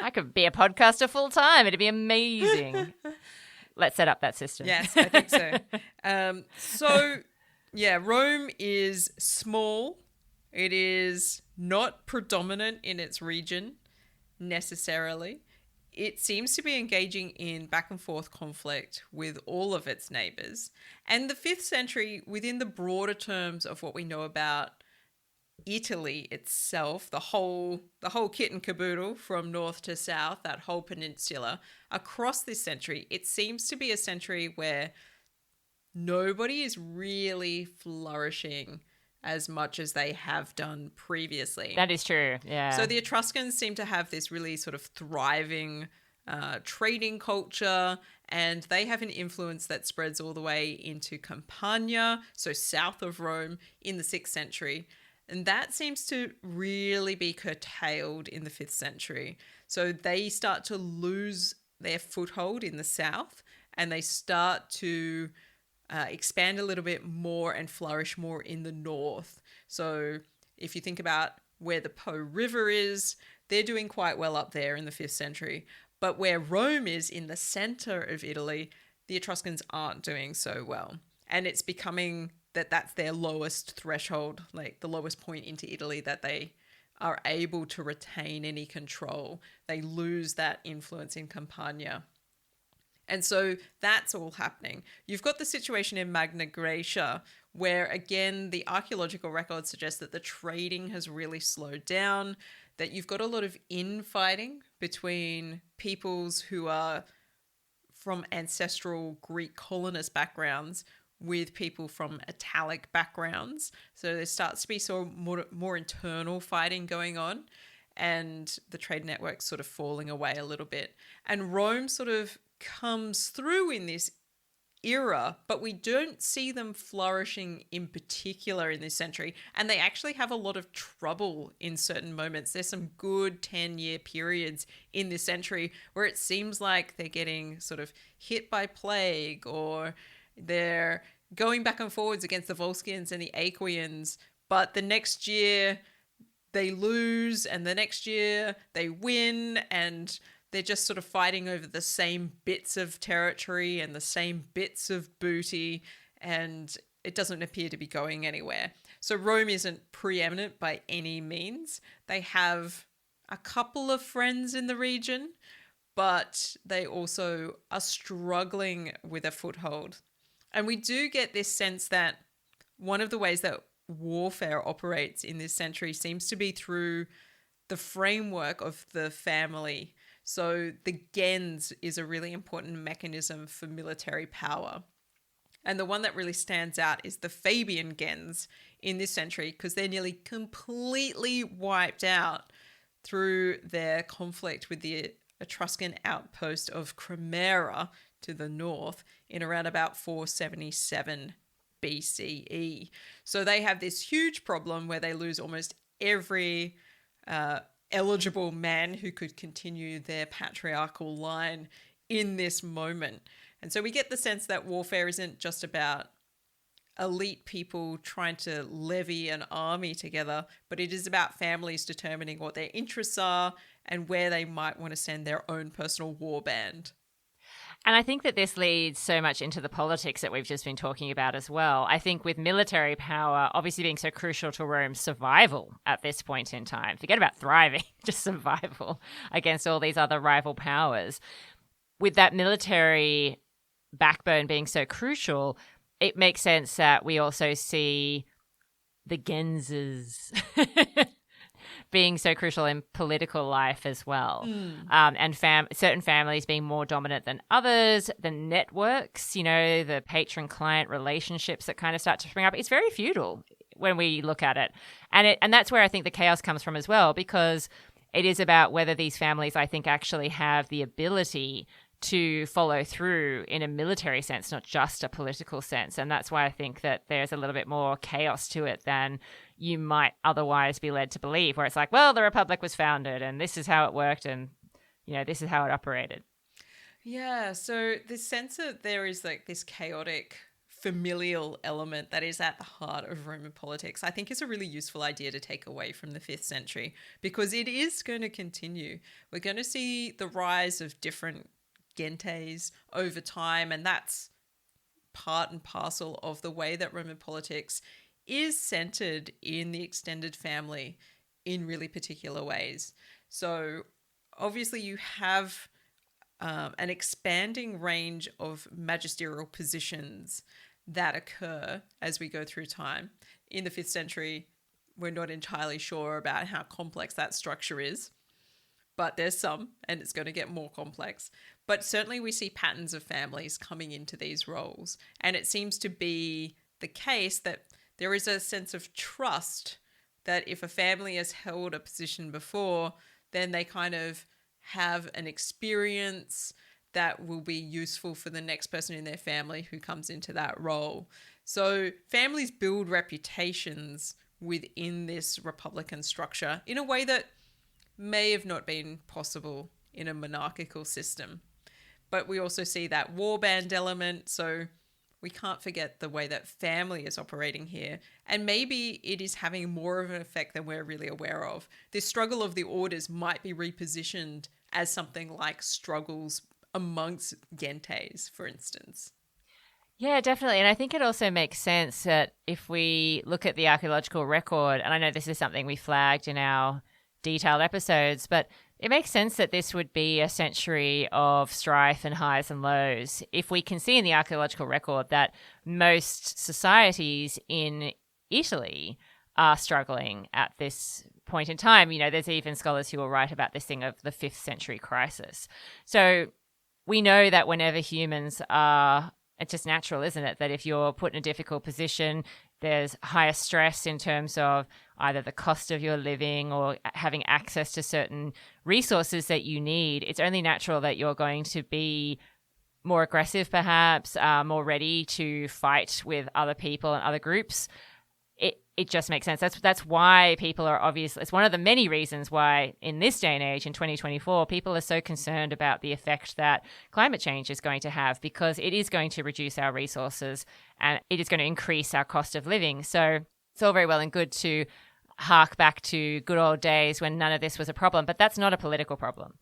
I could be a podcaster full time. It'd be amazing. Let's set up that system. Yes, I think so. Rome is small. It is not predominant in its region necessarily. It seems to be engaging in back and forth conflict with all of its neighbors. And the 5th century, within the broader terms of what we know about Italy itself, the whole kit and caboodle from north to south, that whole peninsula, across this century, it seems to be a century where nobody is really flourishing as much as they have done previously. That is true, yeah. So the Etruscans seem to have this really sort of thriving trading culture, and they have an influence that spreads all the way into Campania, so south of Rome, in the 6th century. And that seems to really be curtailed in the 5th century. So they start to lose their foothold in the south, and they start to expand a little bit more and flourish more in the north. So if you think about where the Po River is, they're doing quite well up there in the 5th century. But where Rome is in the center of Italy, the Etruscans aren't doing so well. And it's becoming that's their lowest threshold, like the lowest point into Italy that they are able to retain any control. They lose that influence in Campania. And so that's all happening. You've got the situation in Magna Graecia, where again, the archaeological records suggest that the trading has really slowed down, that you've got a lot of infighting between peoples who are from ancestral Greek colonist backgrounds with people from Italic backgrounds. So there starts to be sort of more internal fighting going on, and the trade network's sort of falling away a little bit. And Rome sort of comes through in this era, but we don't see them flourishing in particular in this century. And they actually have a lot of trouble in certain moments. There's some good 10-year periods in this century where it seems like they're getting sort of hit by plague, or they're going back and forwards against the Volscians and the Aequians, but the next year they lose, and the next year they win, and they're just sort of fighting over the same bits of territory and the same bits of booty, and it doesn't appear to be going anywhere. So Rome isn't preeminent by any means. They have a couple of friends in the region, but they also are struggling with a foothold. And we do get this sense that one of the ways that warfare operates in this century seems to be through the framework of the family. So the gens is a really important mechanism for military power. And the one that really stands out is the Fabian gens in this century, because they're nearly completely wiped out through their conflict with the Etruscan outpost of Cremera to the north in around about 477 BCE. So they have this huge problem where they lose almost every eligible man who could continue their patriarchal line in this moment. And so we get the sense that warfare isn't just about elite people trying to levy an army together, but it is about families determining what their interests are and where they might want to send their own personal war band. And I think that this leads so much into the politics that we've just been talking about as well. I think with military power obviously being so crucial to Rome's survival at this point in time, forget about thriving, just survival against all these other rival powers. With that military backbone being so crucial, it makes sense that we also see the genses being so crucial in political life as well. And certain families being more dominant than others, the networks, the patron-client relationships that kind of start to spring up. It's very feudal when we look at it. And that's where I think the chaos comes from as well, because it is about whether these families, I think, actually have the ability to follow through in a military sense, not just a political sense. And that's why I think that there's a little bit more chaos to it than you might otherwise be led to believe, where it's like, well, the Republic was founded and this is how it worked and, this is how it operated. Yeah, so the sense that there is like this chaotic familial element that is at the heart of Roman politics, I think is a really useful idea to take away from the 5th century, because it is going to continue. We're going to see the rise of different gentes over time, and that's part and parcel of the way that Roman politics is centered in the extended family in really particular ways. So obviously you have an expanding range of magisterial positions that occur as we go through time. In the 5th century, we're not entirely sure about how complex that structure is, but there's some, and it's going to get more complex. But certainly we see patterns of families coming into these roles. And it seems to be the case that there is a sense of trust that if a family has held a position before, then they kind of have an experience that will be useful for the next person in their family who comes into that role. So families build reputations within this republican structure in a way that may have not been possible in a monarchical system. But we also see that warband element, so we can't forget the way that family is operating here. And maybe it is having more of an effect than we're really aware of. This struggle of the orders might be repositioned as something like struggles amongst gentes, for instance. Yeah, definitely. And I think it also makes sense that if we look at the archaeological record, and I know this is something we flagged in our detailed episodes, but it makes sense that this would be a century of strife and highs and lows. If we can see in the archaeological record that most societies in Italy are struggling at this point in time, there's even scholars who will write about this thing of the 5th century crisis. So we know that whenever humans are, it's just natural, isn't it? That if you're put in a difficult position, there's higher stress in terms of either the cost of your living or having access to certain resources that you need. It's only natural that you're going to be more aggressive, perhaps, more ready to fight with other people and other groups. It just makes sense. That's why people are obviously, it's one of the many reasons why in this day and age, in 2024, people are so concerned about the effect that climate change is going to have, because it is going to reduce our resources and it is going to increase our cost of living. So it's all very well and good to hark back to good old days when none of this was a problem, but that's not a political problem.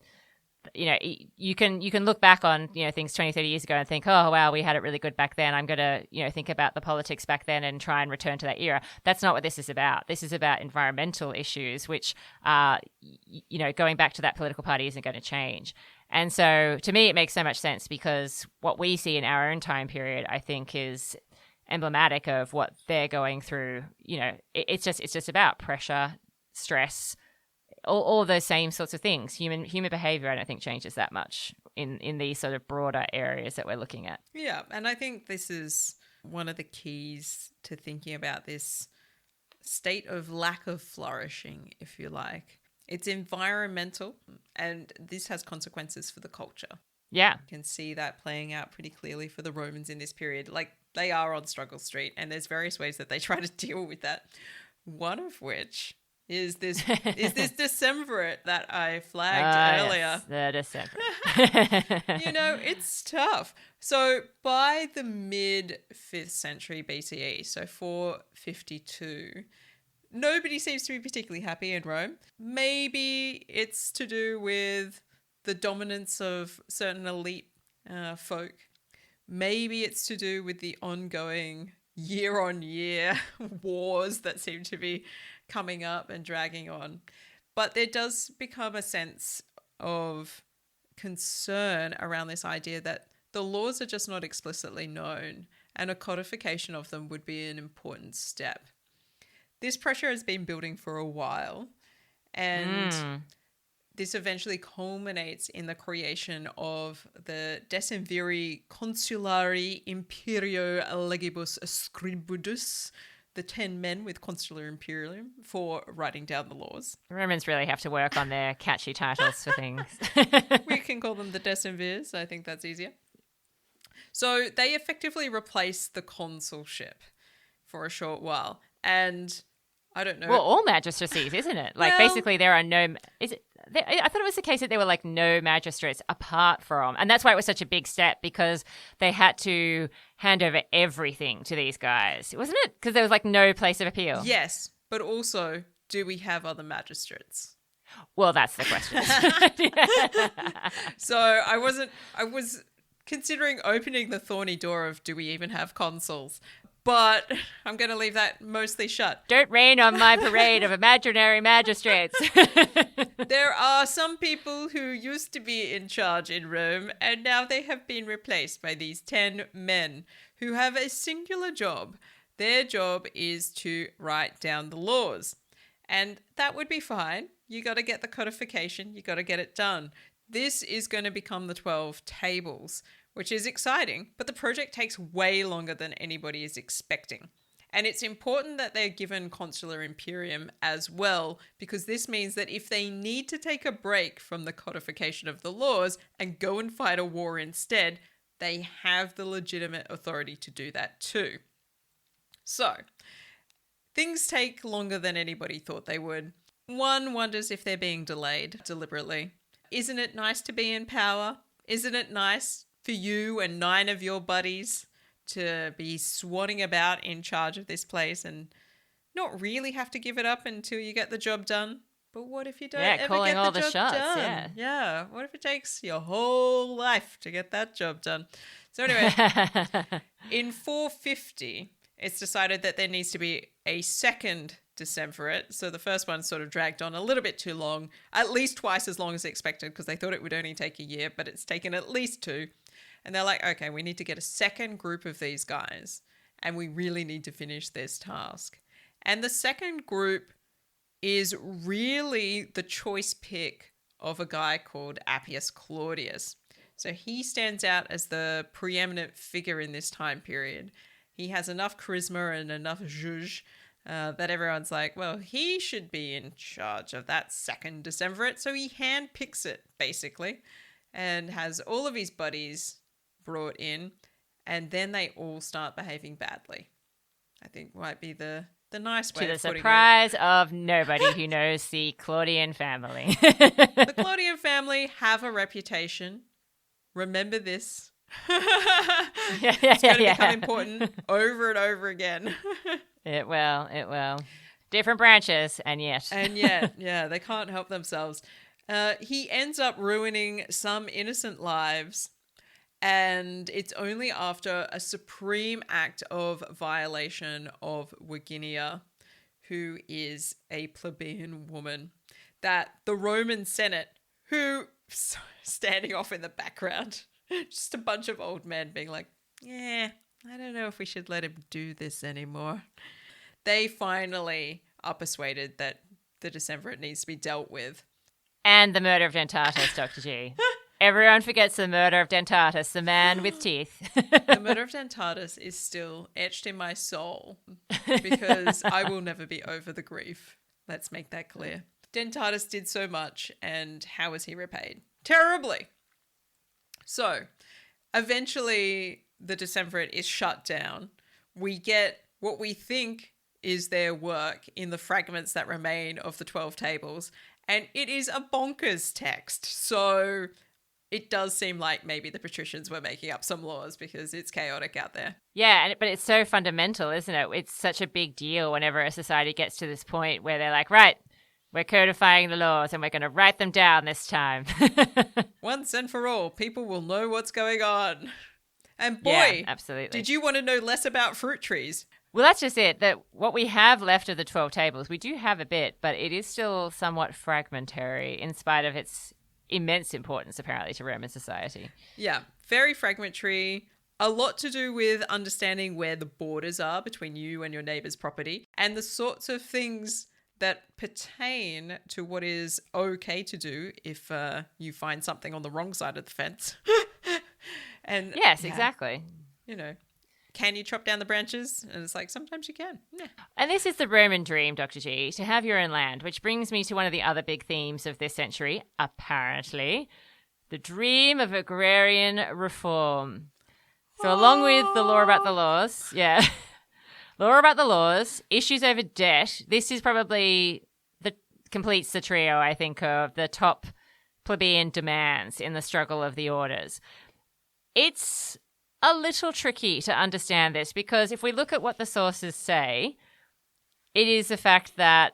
You can look back on, things 20, 30 years ago and think, oh, wow, we had it really good back then. I'm going to, think about the politics back then and try and return to that era. That's not what this is about. This is about environmental issues, which, going back to that political party isn't going to change. And so to me, it makes so much sense, because what we see in our own time period, I think, is emblematic of what they're going through. It's just about pressure, stress, all of those same sorts of things. Human behavior, I don't think, changes that much in these sort of broader areas that we're looking at. Yeah, and I think this is one of the keys to thinking about this state of lack of flourishing, if you like. It's environmental, and this has consequences for the culture. Yeah. You can see that playing out pretty clearly for the Romans in this period. Like, they are on struggle street, and there's various ways that they try to deal with that. One of which is this decemvirate that I flagged earlier. Yes, the decemvirate. It's tough. So by the mid 5th century BCE, so 452, nobody seems to be particularly happy in Rome. Maybe it's to do with the dominance of certain elite folk. Maybe it's to do with the ongoing year-on-year wars that seem to be coming up and dragging on. But there does become a sense of concern around this idea that the laws are just not explicitly known, and a codification of them would be an important step. This pressure has been building for a while, and this eventually culminates in the creation of the Decemviri Consulari Imperio Legibus Scribudus, the 10 men with consular imperium, for writing down the laws. Romans really have to work on their catchy titles for things. We can call them the decemvirs. I think that's easier. So they effectively replace the consulship for a short while. And I don't know. Well, all magistracies, isn't it? Like, Well- basically, there are no. I thought it was the case that there were like no magistrates apart from, and that's why it was such a big step, because they had to hand over everything to these guys, wasn't it? Because there was like no place of appeal. Yes, but also, do we have other magistrates? Well, that's the question. So I was considering opening the thorny door of, do we even have consuls? But I'm going to leave that mostly shut. Don't rain on my parade of imaginary magistrates. There are some people who used to be in charge in Rome, and now they have been replaced by these 10 men who have a singular job. Their job is to write down the laws. And that would be fine. You got to get the codification. You got to get it done. This is going to become the 12 tables, which is exciting, but the project takes way longer than anybody is expecting. And it's important that they're given consular imperium as well, because this means that if they need to take a break from the codification of the laws and go and fight a war instead, they have the legitimate authority to do that too. So, things take longer than anybody thought they would. One wonders if they're being delayed deliberately. Isn't it nice to be in power? Isn't it nice for you and 9 of your buddies to be swatting about in charge of this place and not really have to give it up until you get the job done? But what if you don't ever calling get all the the job shots, done? Yeah. What if it takes your whole life to get that job done? So anyway, in 450, it's decided that there needs to be a second decemvirate. So the first one sort of dragged on a little bit too long, at least twice as long as expected, because they thought it would only take a year, but it's taken at least 2. And they're like, okay, we need to get a second group of these guys, and we really need to finish this task. And the second group is really the choice pick of a guy called Appius Claudius. So he stands out as the preeminent figure in this time period. He has enough charisma and enough zhuzh that everyone's like, well, he should be in charge of that second decemvirate. So he handpicks it, basically, and has all of his buddies brought in, and then they all start behaving badly. I think might be the nice way to the of putting surprise of nobody who knows the Claudian family. it. The Claudian family have a reputation. Remember this. It's going to become important over and over again. It will. Different branches, and yet. Yeah, they can't help themselves. He ends up ruining some innocent lives, and it's only after a supreme act of violation of Virginia, who is a plebeian woman, that the Roman Senate, who standing off in the background, just a bunch of old men being like, yeah, I don't know if we should let him do this anymore. They finally are persuaded that the decemvirate needs to be dealt with. And the murder of Dentatus, Dr. G. Everyone forgets the murder of Dentatus, the man with teeth. The murder of Dentatus is still etched in my soul because I will never be over the grief. Let's make that clear. Dentatus did so much, and how was he repaid? Terribly. So, eventually, the decemvirate is shut down. We get what we think is their work in the fragments that remain of the 12 tables, and it is a bonkers text. So it does seem like maybe the patricians were making up some laws because it's chaotic out there. Yeah, but it's so fundamental, isn't it? It's such a big deal whenever a society gets to this point where they're like, right, we're codifying the laws and we're going to write them down this time. Once and for all, people will know what's going on. And boy, yeah, absolutely. Did you want to know less about fruit trees? Well, that's just it. That what we have left of the 12 tables, we do have a bit, but it is still somewhat fragmentary in spite of its immense importance, apparently, to Roman society. Yeah, very fragmentary. A lot to do with understanding where the borders are between you and your neighbour's property and the sorts of things that pertain to what is okay to do if you find something on the wrong side of the fence. And yes, exactly. You know, can you chop down the branches? And it's like, sometimes you can. Yeah. And this is the Roman dream, Dr. G, to have your own land, which brings me to one of the other big themes of this century, apparently, the dream of agrarian reform. So along with the law about the laws, Law about the laws, issues over debt. This is probably completes the trio, I think, of the top plebeian demands in the struggle of the orders. It's a little tricky to understand this because if we look at what the sources say, it is the fact that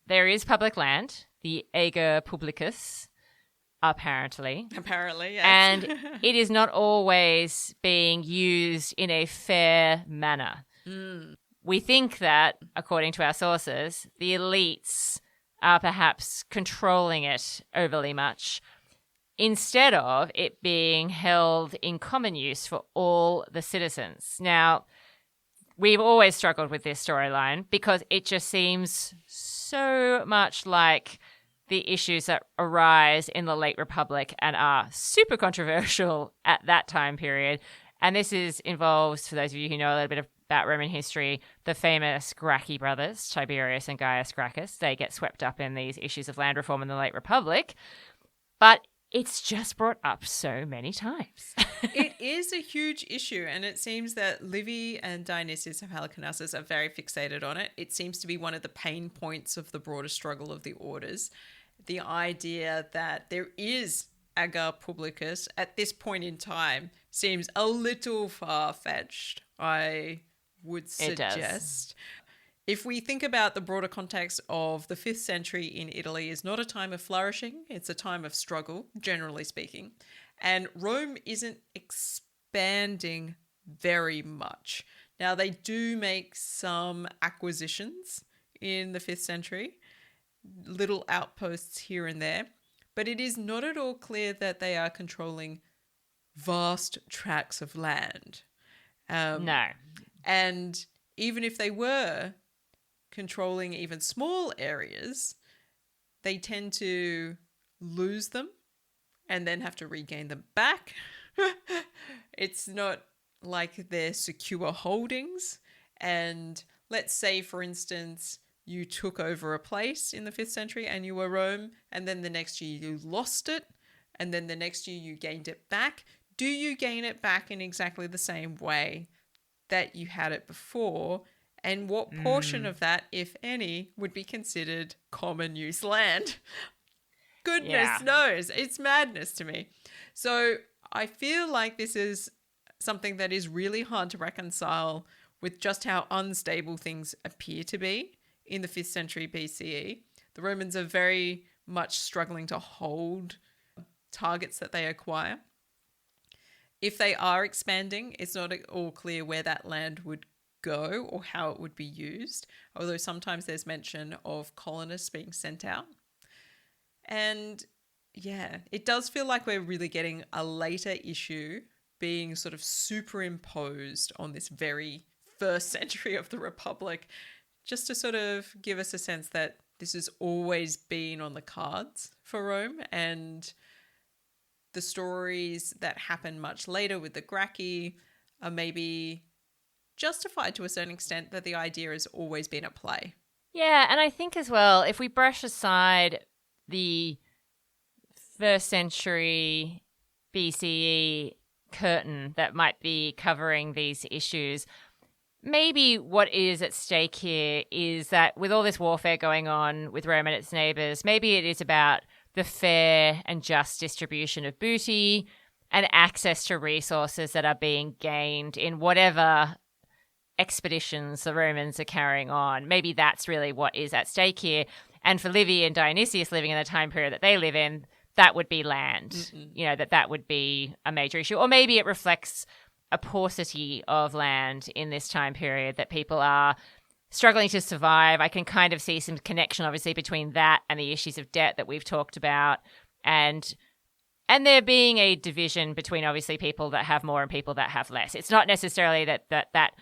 there is public land, the ager publicus, apparently. Apparently, yes. And it is not always being used in a fair manner. We think that, according to our sources, the elites are perhaps controlling it overly much instead of it being held in common use for all the citizens. Now, we've always struggled with this storyline because it just seems so much like the issues that arise in the late Republic and are super controversial at that time period. And this involves, for those of you who know a little bit about Roman history, the famous Gracchi brothers, Tiberius and Gaius Gracchus. They get swept up in these issues of land reform in the late Republic. But it's just brought up so many times. It is a huge issue, and it seems that Livy and Dionysius of Halicarnassus are very fixated on it. It seems to be one of the pain points of the broader struggle of the orders. The idea that there is ager publicus at this point in time seems a little far-fetched, I would suggest. If we think about the broader context of the 5th century in Italy is not a time of flourishing, it's a time of struggle, generally speaking. And Rome isn't expanding very much. Now, they do make some acquisitions in the 5th century, little outposts here and there, but it is not at all clear that they are controlling vast tracts of land. No. And even if they were controlling even small areas, they tend to lose them and then have to regain them back. It's not like they're secure holdings. And let's say, for instance, you took over a place in the 5th century and you were Rome, and then the next year you lost it, and then the next year you gained it back. Do you gain it back in exactly the same way that you had it before? And what portion of that, if any, would be considered common use land? Goodness knows. It's madness to me. So I feel like this is something that is really hard to reconcile with just how unstable things appear to be in the 5th century BCE. The Romans are very much struggling to hold targets that they acquire. If they are expanding, it's not at all clear where that land would go or how it would be used, although sometimes there's mention of colonists being sent out. And yeah, it does feel like we're really getting a later issue being sort of superimposed on this very first century of the Republic, just to sort of give us a sense that this has always been on the cards for Rome, and the stories that happen much later with the Gracchi are maybe justified to a certain extent, that the idea has always been at play. Yeah, and I think as well, if we brush aside the first century BCE curtain that might be covering these issues, maybe what is at stake here is that with all this warfare going on with Rome and its neighbours, maybe it is about the fair and just distribution of booty and access to resources that are being gained in whatever expeditions the Romans are carrying on. Maybe that's really what is at stake here. And for Livy and Dionysius living in the time period that they live in, that would be land. Mm-mm. You know, that would be a major issue. Or maybe it reflects a paucity of land in this time period, that people are struggling to survive. I can kind of see some connection, obviously, between that and the issues of debt that we've talked about. And there being a division between, obviously, people that have more and people that have less. It's not necessarily that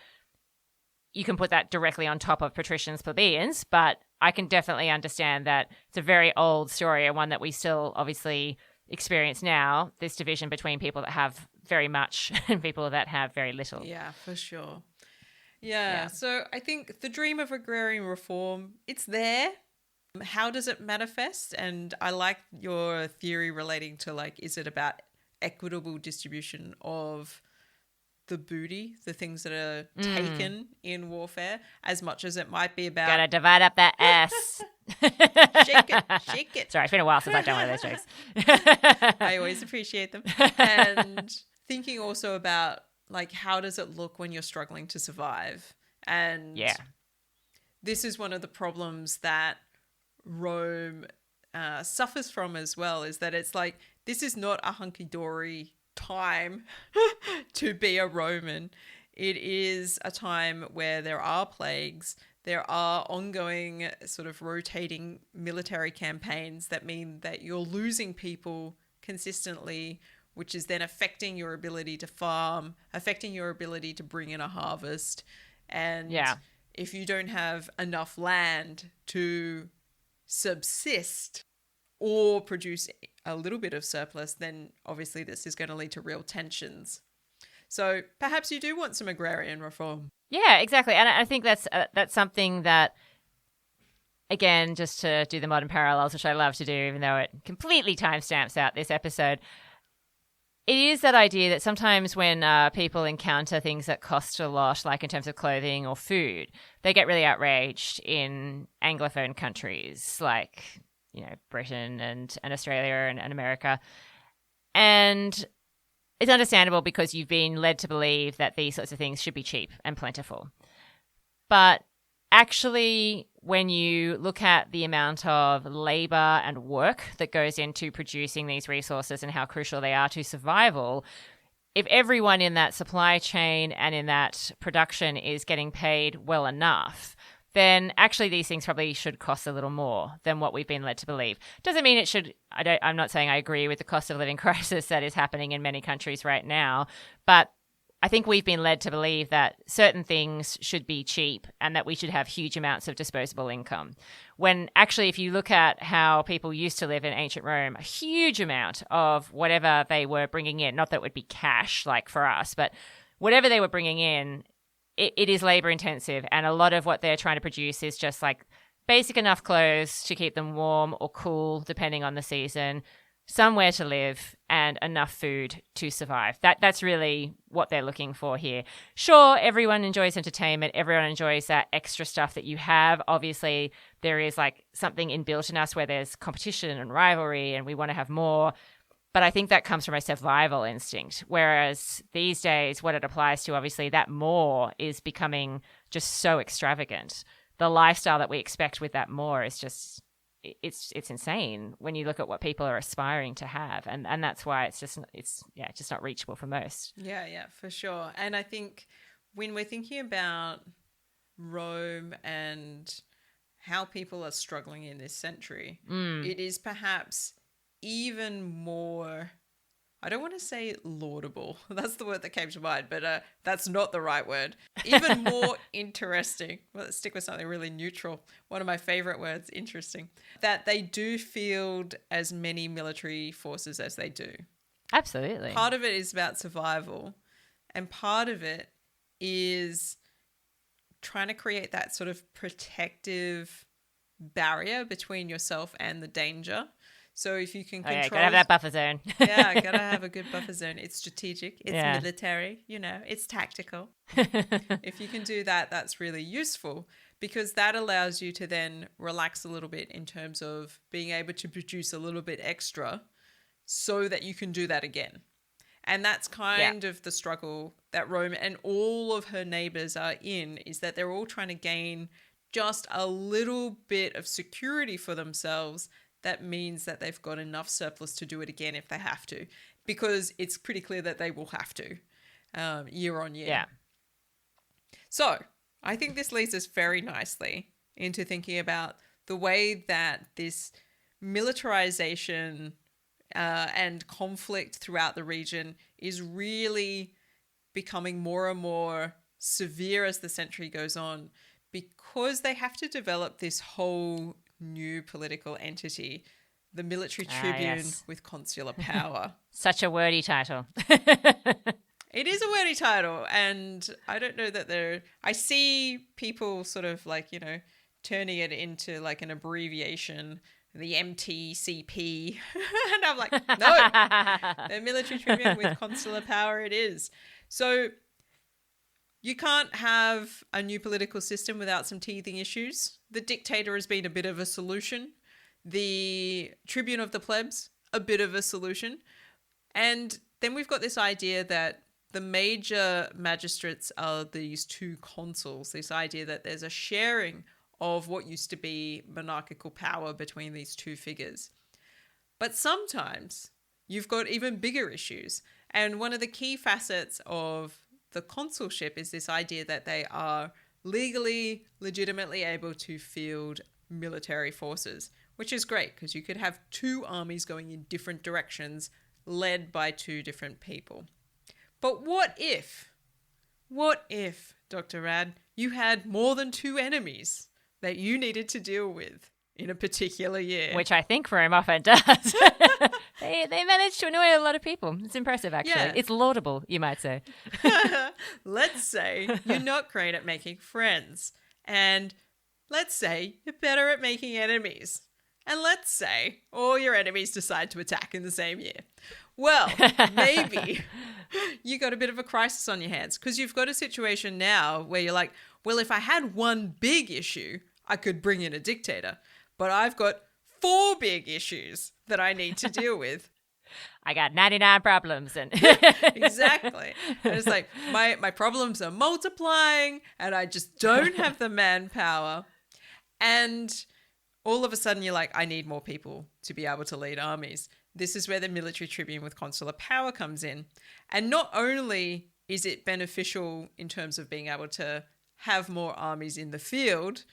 you can put that directly on top of patricians, plebeians, but I can definitely understand that it's a very old story, and one that we still obviously experience now, this division between people that have very much and people that have very little. Yeah, for sure. Yeah, so I think the dream of agrarian reform, it's there. How does it manifest? And I like your theory relating to, like, is it about equitable distribution of the booty, the things that are taken in warfare, as much as it might be about Gotta divide up that ass. shake it. Sorry, it's been a while since I've done one of those jokes. I always appreciate them. And thinking also about like, how does it look when you're struggling to survive? And this is one of the problems that Rome suffers from as well, is that it's like, this is not a hunky-dory time to be a Roman. It is a time where there are plagues, there are ongoing sort of rotating military campaigns that mean that you're losing people consistently, which is then affecting your ability to farm, affecting your ability to bring in a harvest. And if you don't have enough land to subsist or produce a little bit of surplus, then obviously this is going to lead to real tensions. So perhaps you do want some agrarian reform. Yeah, exactly. And I think that's something that, again, just to do the modern parallels, which I love to do, even though it completely timestamps out this episode, it is that idea that sometimes when people encounter things that cost a lot, like in terms of clothing or food, they get really outraged in Anglophone countries like, you know, Britain and Australia and America. And it's understandable because you've been led to believe that these sorts of things should be cheap and plentiful. But actually, when you look at the amount of labor and work that goes into producing these resources and how crucial they are to survival, if everyone in that supply chain and in that production is getting paid well enough, then actually these things probably should cost a little more than what we've been led to believe. Doesn't mean it should. I'm not saying I agree with the cost of living crisis that is happening in many countries right now, but I think we've been led to believe that certain things should be cheap and that we should have huge amounts of disposable income. When actually, if you look at how people used to live in ancient Rome, a huge amount of whatever they were bringing in, not that it would be cash like for us, but whatever they were bringing in, it is labor intensive. And a lot of what they're trying to produce is just like basic enough clothes to keep them warm or cool, depending on the season, somewhere to live, and enough food to survive. That's really what they're looking for here. Sure, everyone enjoys entertainment. Everyone enjoys that extra stuff that you have. Obviously, there is like something inbuilt in us where there's competition and rivalry and we want to have more. But I think that comes from a survival instinct. Whereas these days, what it applies to, obviously, that more is becoming just so extravagant. The lifestyle that we expect with that more is just, it's insane when you look at what people are aspiring to have. And that's why it's just not reachable for most. Yeah, for sure. And I think when we're thinking about Rome and how people are struggling in this century, it is perhaps even more, I don't want to say laudable. That's the word that came to mind, but that's not the right word. Even more interesting. Well, let's stick with something really neutral. One of my favorite words, interesting. That they do field as many military forces as they do. Absolutely. Part of it is about survival, and part of it is trying to create that sort of protective barrier between yourself and the danger. So if you can control... gotta have that buffer zone. Yeah, gotta have a good buffer zone. It's strategic. It's military. You know, it's tactical. If you can do that, that's really useful because that allows you to then relax a little bit in terms of being able to produce a little bit extra so that you can do that again. And that's kind of the struggle that Rome and all of her neighbors are in, is that they're all trying to gain just a little bit of security for themselves. That means that they've got enough surplus to do it again if they have to, because it's pretty clear that they will have to year on year. Yeah. So I think this leads us very nicely into thinking about the way that this militarization and conflict throughout the region is really becoming more and more severe as the century goes on, because they have to develop this whole new political entity, the military tribune with consular power. Such a wordy title. It is a wordy title, and I don't know that I see people sort of like, you know, turning it into like an abbreviation, the MTCP, and I'm like, no, the military tribune with consular power it is. So You can't have a new political system without some teething issues. The dictator has been a bit of a solution. The tribune of the plebs, a bit of a solution. And then we've got this idea that the major magistrates are these two consuls, this idea that there's a sharing of what used to be monarchical power between these two figures. But sometimes you've got even bigger issues. And one of the key facets of the consulship is this idea that they are legally, legitimately able to field military forces, which is great because you could have two armies going in different directions led by two different people. But what if, Dr. Rad, you had more than two enemies that you needed to deal with in a particular year? Which I think Rome often does. They manage to annoy a lot of people. It's impressive, actually. Yeah. It's laudable, you might say. Let's say you're not great at making friends. And let's say you're better at making enemies. And let's say all your enemies decide to attack in the same year. Well, maybe you got a bit of a crisis on your hands because you've got a situation now where you're like, well, if I had one big issue, I could bring in a dictator. But I've got 4 big issues that I need to deal with. I got 99 problems. And Exactly. And it's like, my problems are multiplying and I just don't have the manpower. And all of a sudden you're like, I need more people to be able to lead armies. This is where the military tribune with consular power comes in. And not only is it beneficial in terms of being able to have more armies in the field,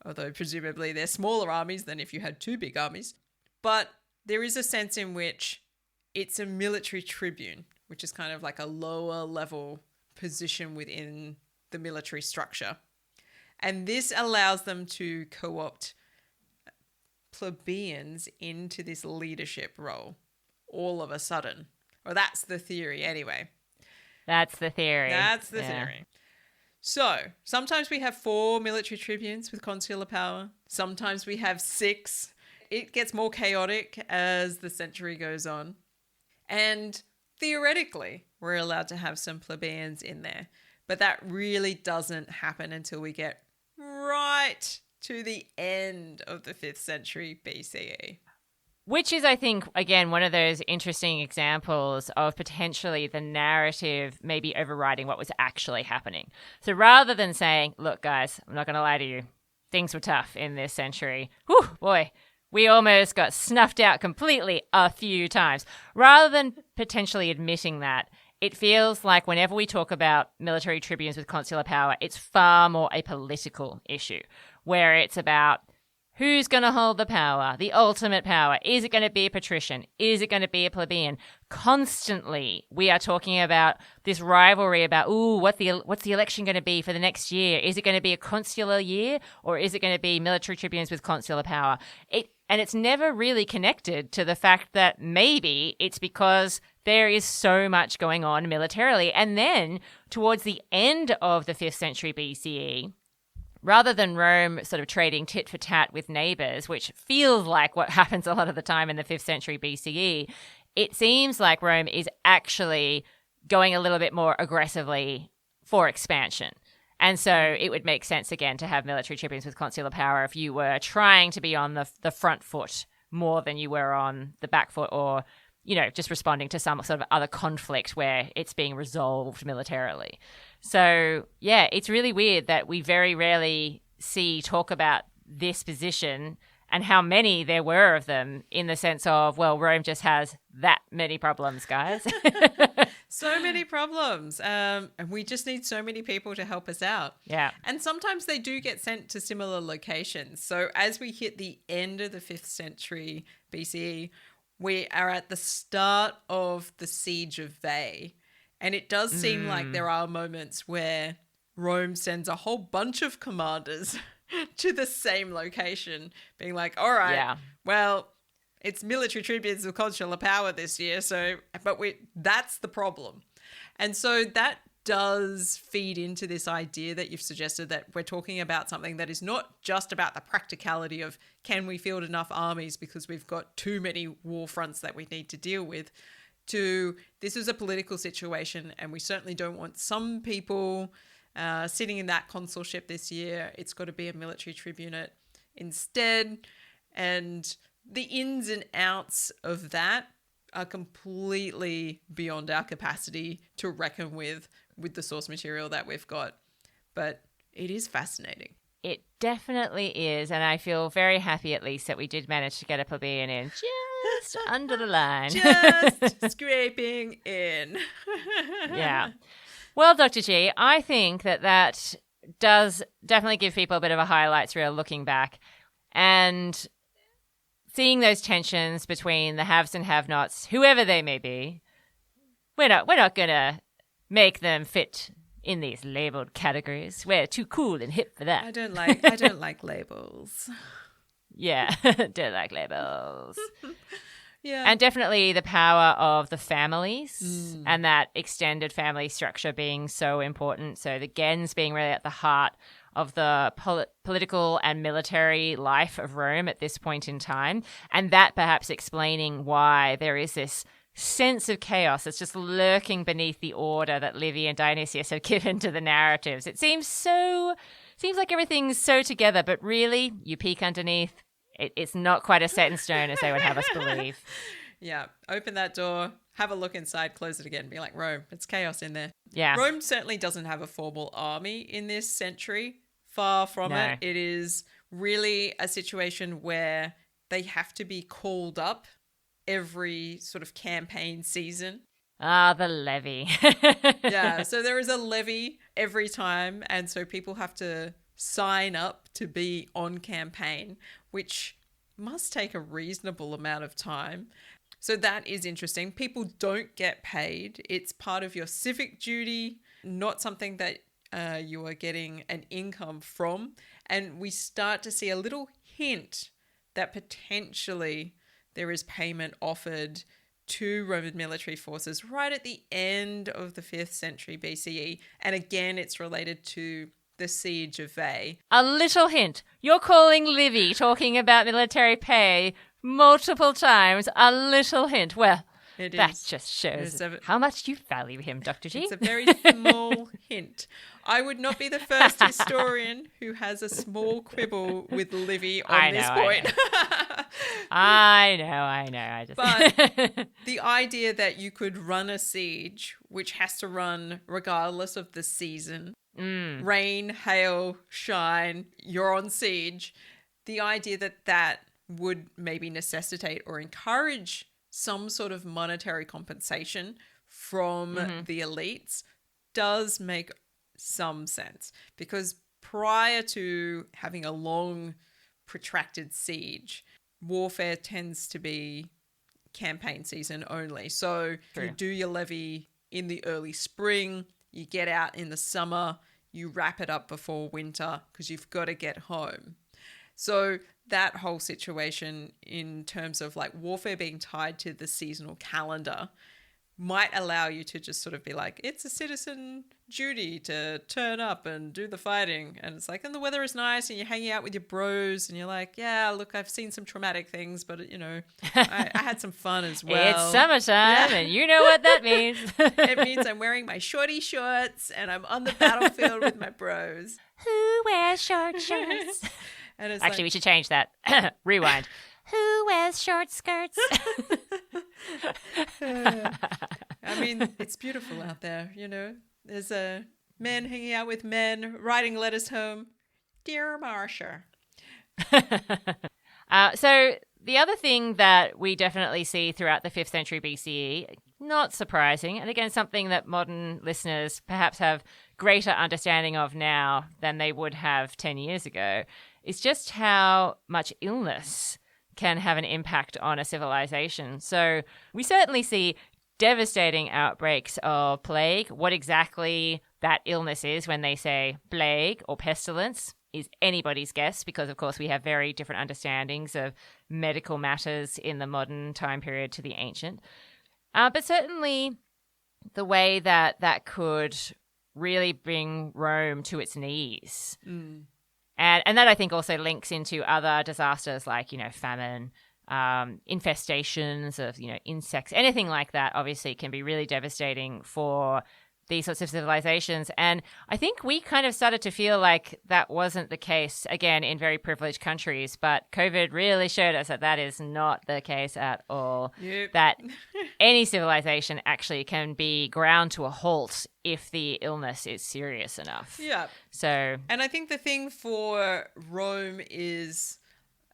although presumably they're smaller armies than if you had 2 big armies, but there is a sense in which it's a military tribune, which is kind of like a lower level position within the military structure. And this allows them to co-opt plebeians into this leadership role all of a sudden. Or that's the theory anyway. That's the theory. That's the theory. So sometimes we have 4 military tribunes with consular power. Sometimes we have 6. It gets more chaotic as the century goes on. And theoretically, we're allowed to have some plebeians in there. But that really doesn't happen until we get right to the end of the 5th century BCE. Which is, I think, again, one of those interesting examples of potentially the narrative maybe overriding what was actually happening. So rather than saying, look, guys, I'm not going to lie to you, things were tough in this century. Whew, boy, we almost got snuffed out completely a few times. Rather than potentially admitting that, it feels like whenever we talk about military tribunes with consular power, it's far more a political issue, where it's about who's going to hold the power, the ultimate power. Is it going to be a patrician? Is it going to be a plebeian? Constantly, we are talking about this rivalry about, what's the election going to be for the next year? Is it going to be a consular year, or is it going to be military tribunes with consular power? And it's never really connected to the fact that maybe it's because there is so much going on militarily. And then towards the end of the 5th century BCE, rather than Rome sort of trading tit for tat with neighbors, which feels like what happens a lot of the time in the 5th century BCE, it seems like Rome is actually going a little bit more aggressively for expansion. And so it would make sense, again, to have military tribunes with consular power if you were trying to be on the front foot more than you were on the back foot, or, just responding to some sort of other conflict where it's being resolved militarily. So, yeah, it's really weird that we very rarely see talk about this position and how many there were of them, in the sense of, well, Rome just has that many problems, guys. So many problems. And we just need so many people to help us out. Yeah. And sometimes they do get sent to similar locations. So as we hit the end of the 5th century BCE, we are at the start of the Siege of Veii. And it does seem like there are moments where Rome sends a whole bunch of commanders to the same location, being like, all right, well, it's military tribunes with consular power this year, that's the problem. And so that does feed into this idea that you've suggested, that we're talking about something that is not just about the practicality of can we field enough armies because we've got too many war fronts that we need to deal with, to this is a political situation and we certainly don't want some people sitting in that consulship this year. It's got to be a military tribunate instead. And the ins and outs of that are completely beyond our capacity to reckon with the source material that we've got. But it is fascinating. It definitely is, and I feel very happy at least that we did manage to get a plebeian in just under the line. Just scraping in. Yeah. Well, Dr. G, I think that does definitely give people a bit of a highlights reel looking back, and seeing those tensions between the haves and have-nots, whoever they may be. We're not going to make them fit in these labeled categories. We're too cool and hip for that. I don't like labels. Yeah, don't like labels. Yeah. And definitely the power of the families and that extended family structure being so important. So the gens being really at the heart of the political and military life of Rome at this point in time. And that perhaps explaining why there is this sense of chaos that's just lurking beneath the order that Livy and Dionysius have given to the narratives. It seems like everything's so together, but really, you peek underneath, it's not quite as set in stone as they would have us believe. Yeah, open that door, have a look inside, close it again, be like, Rome, it's chaos in there. Yeah. Rome certainly doesn't have a formal army in this century. Far from it. It is really a situation where they have to be called up every sort of campaign season. Ah, the levy. Yeah, so there is a levy every time, and so people have to sign up to be on campaign, which must take a reasonable amount of time. So that is interesting. People don't get paid. It's part of your civic duty, not something that you are getting an income from. And we start to see a little hint that potentially there is payment offered to Roman military forces right at the end of the 5th century BCE. And again, it's related to the siege of Veii. A little hint. You're calling Livy talking about military pay multiple times. A little hint. Well, that just shows how much you value him, Dr. G. It's a very small hint. I would not be the first historian who has a small quibble with Livy on this point. I know. But the idea that you could run a siege, which has to run regardless of the season, rain, hail, shine, you're on siege, the idea that would maybe necessitate or encourage some sort of monetary compensation from the elites does make some sense, because prior to having a long protracted siege, warfare tends to be campaign season only. So you do your levy in the early spring, you get out in the summer, you wrap it up before winter because you've got to get home. So that whole situation in terms of like warfare being tied to the seasonal calendar might allow you to just sort of be like, it's a citizen duty to turn up and do the fighting. And it's like, and the weather is nice and you're hanging out with your bros and you're like, yeah, look, I've seen some traumatic things, but, you know, I had some fun as well. It's summertime and you know what that means. It means I'm wearing my shorty shorts and I'm on the battlefield with my bros. Who wears short shirts? And it's Actually, we should change that. Rewind. Who wears short skirts? I mean, it's beautiful out there, you know. There's a men hanging out with men, writing letters home. Dear Marcia. So the other thing that we definitely see throughout the 5th century BCE, not surprising, and again, something that modern listeners perhaps have greater understanding of now than they would have 10 years ago, is just how much illness can have an impact on a civilization. So we certainly see devastating outbreaks of plague. What exactly that illness is when they say plague or pestilence is anybody's guess, because of course we have very different understandings of medical matters in the modern time period to the ancient. But certainly the way that could really bring Rome to its knees. And that I think also links into other disasters like, you know, famine, infestations of, you know, insects, anything like that obviously can be really devastating for these sorts of civilizations. And I think we kind of started to feel like that wasn't the case, again, in very privileged countries. But COVID really showed us that that is not the case at all. Yep. That any civilization actually can be ground to a halt if the illness is serious enough. Yeah. So, and I think the thing for Rome is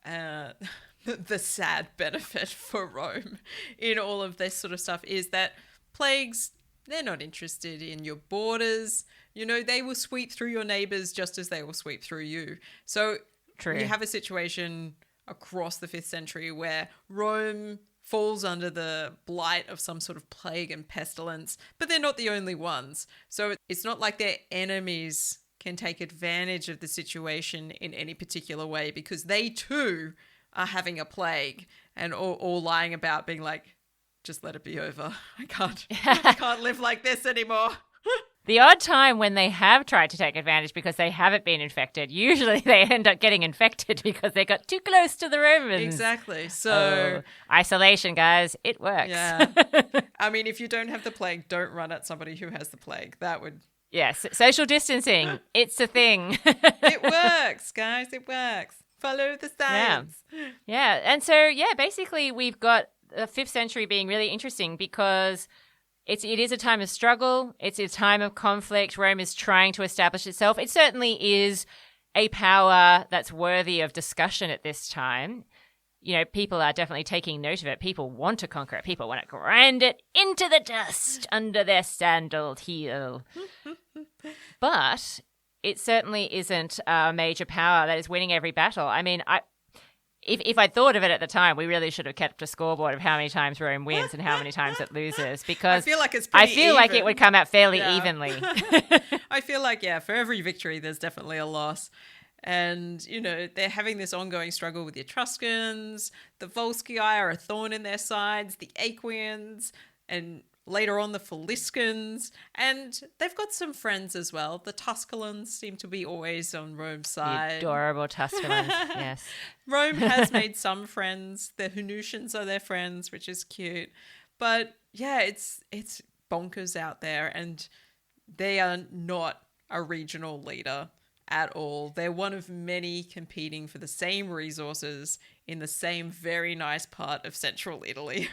the sad benefit for Rome in all of this sort of stuff is that plagues, they're not interested in your borders. You know, they will sweep through your neighbors just as they will sweep through you. So true. You have a situation across the 5th century where Rome falls under the blight of some sort of plague and pestilence, but they're not the only ones. So it's not like their enemies can take advantage of the situation in any particular way, because they too are having a plague and all lying about being like, just let it be over. I can't live like this anymore. The odd time when they have tried to take advantage because they haven't been infected, usually they end up getting infected because they got too close to the Romans. Exactly. So isolation, guys, it works. Yeah. I mean, if you don't have the plague, don't run at somebody who has the plague. That would... Yes, social distancing. It's a thing. It works, guys. It works. Follow the science. Yeah. And so, basically we've got the 5th century being really interesting because it is a time of struggle. It's a time of conflict. Rome is trying to establish itself. It certainly is a power that's worthy of discussion at this time. You know, people are definitely taking note of it. People want to conquer it. People want to grind it into the dust under their sandaled heel. But it certainly isn't a major power that is winning every battle. I mean, if I thought of it at the time, we really should have kept a scoreboard of how many times Rome wins and how many times it loses, because I feel like like it would come out fairly evenly. I feel like, for every victory, there's definitely a loss. And, you know, they're having this ongoing struggle with the Etruscans. The Volscii are a thorn in their sides, the Aequians, and later on the Faliscans. And they've got some friends as well. The Tusculans seem to be always on Rome's side. The adorable Tusculans, yes. Rome has made some friends. The Hunutians are their friends, which is cute. But yeah, it's bonkers out there, and they are not a regional leader at all. They're one of many competing for the same resources in the same very nice part of central Italy.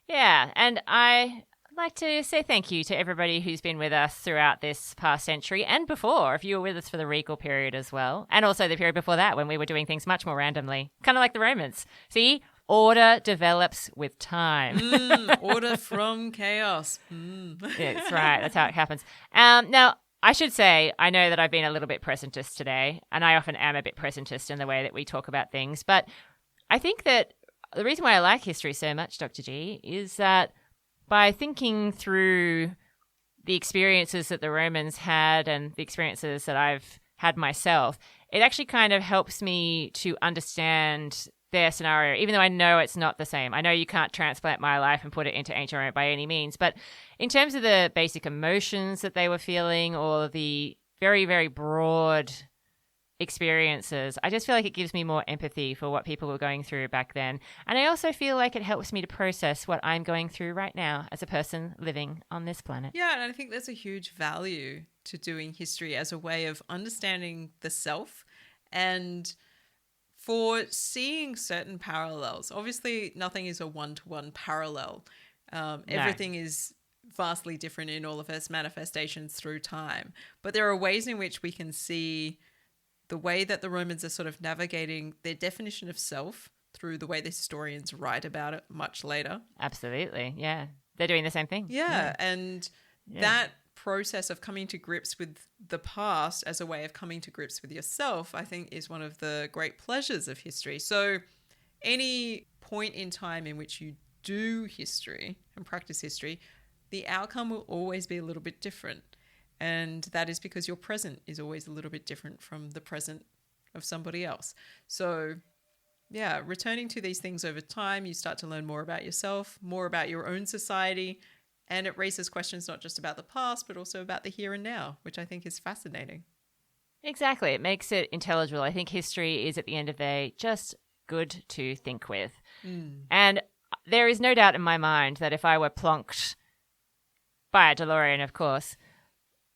Yeah, and I like to say thank you to everybody who's been with us throughout this past century and before, if you were with us for the regal period as well, and also the period before that when we were doing things much more randomly, kind of like the Romans. See, order develops with time. Order from chaos. Yeah, that's right. That's how it happens. Now, I should say, I know that I've been a little bit presentist today, and I often am a bit presentist in the way that we talk about things, but I think that the reason why I like history so much, Dr. G, is that by thinking through the experiences that the Romans had and the experiences that I've had myself, it actually kind of helps me to understand their scenario, even though I know it's not the same. I know you can't transplant my life and put it into ancient Rome by any means, but in terms of the basic emotions that they were feeling or the very, very broad experiences, I just feel like it gives me more empathy for what people were going through back then. And I also feel like it helps me to process what I'm going through right now as a person living on this planet. Yeah, and I think there's a huge value to doing history as a way of understanding the self and for seeing certain parallels. Obviously, nothing is a one-to-one parallel. Everything is vastly different in all of its manifestations through time. But there are ways in which we can see the way that the Romans are sort of navigating their definition of self through the way the historians write about it much later. Absolutely, yeah. They're doing the same thing. Yeah, and that process of coming to grips with the past as a way of coming to grips with yourself, I think, is one of the great pleasures of history. So any point in time in which you do history and practice history, the outcome will always be a little bit different. And that is because your present is always a little bit different from the present of somebody else. So yeah, returning to these things over time, you start to learn more about yourself, more about your own society, and it raises questions not just about the past, but also about the here and now, which I think is fascinating. Exactly. It makes it intelligible. I think history is, at the end of the day, just good to think with. And there is no doubt in my mind that if I were plonked by a DeLorean, of course,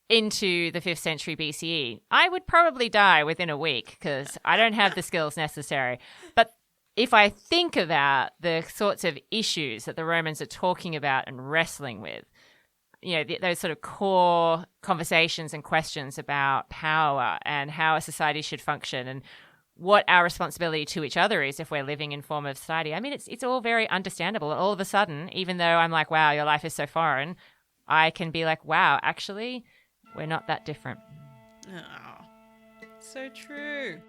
into the 5th century BCE, I would probably die within a week because I don't have the skills necessary. But if I think about the sorts of issues that the Romans are talking about and wrestling with, those sort of core conversations and questions about power and how a society should function and what our responsibility to each other is if we're living in form of society. I mean, it's all very understandable. And all of a sudden, even though I'm like, wow, your life is so foreign, I can be like, wow, actually, we're not that different. Oh, so true.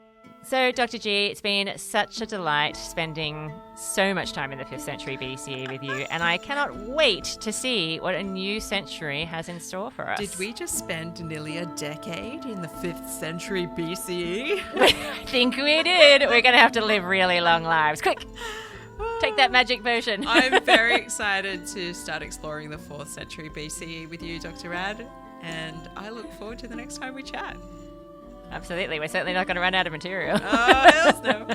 So, Dr. G, it's been such a delight spending so much time in the 5th century BCE with you, and I cannot wait to see what a new century has in store for us. Did we just spend nearly a decade in the 5th century BCE? I think we did. We're going to have to live really long lives. Quick, take that magic potion. I'm very excited to start exploring the 4th century BCE with you, Dr. Rad, and I look forward to the next time we chat. Absolutely. We're certainly not going to run out of material. Oh, hells no.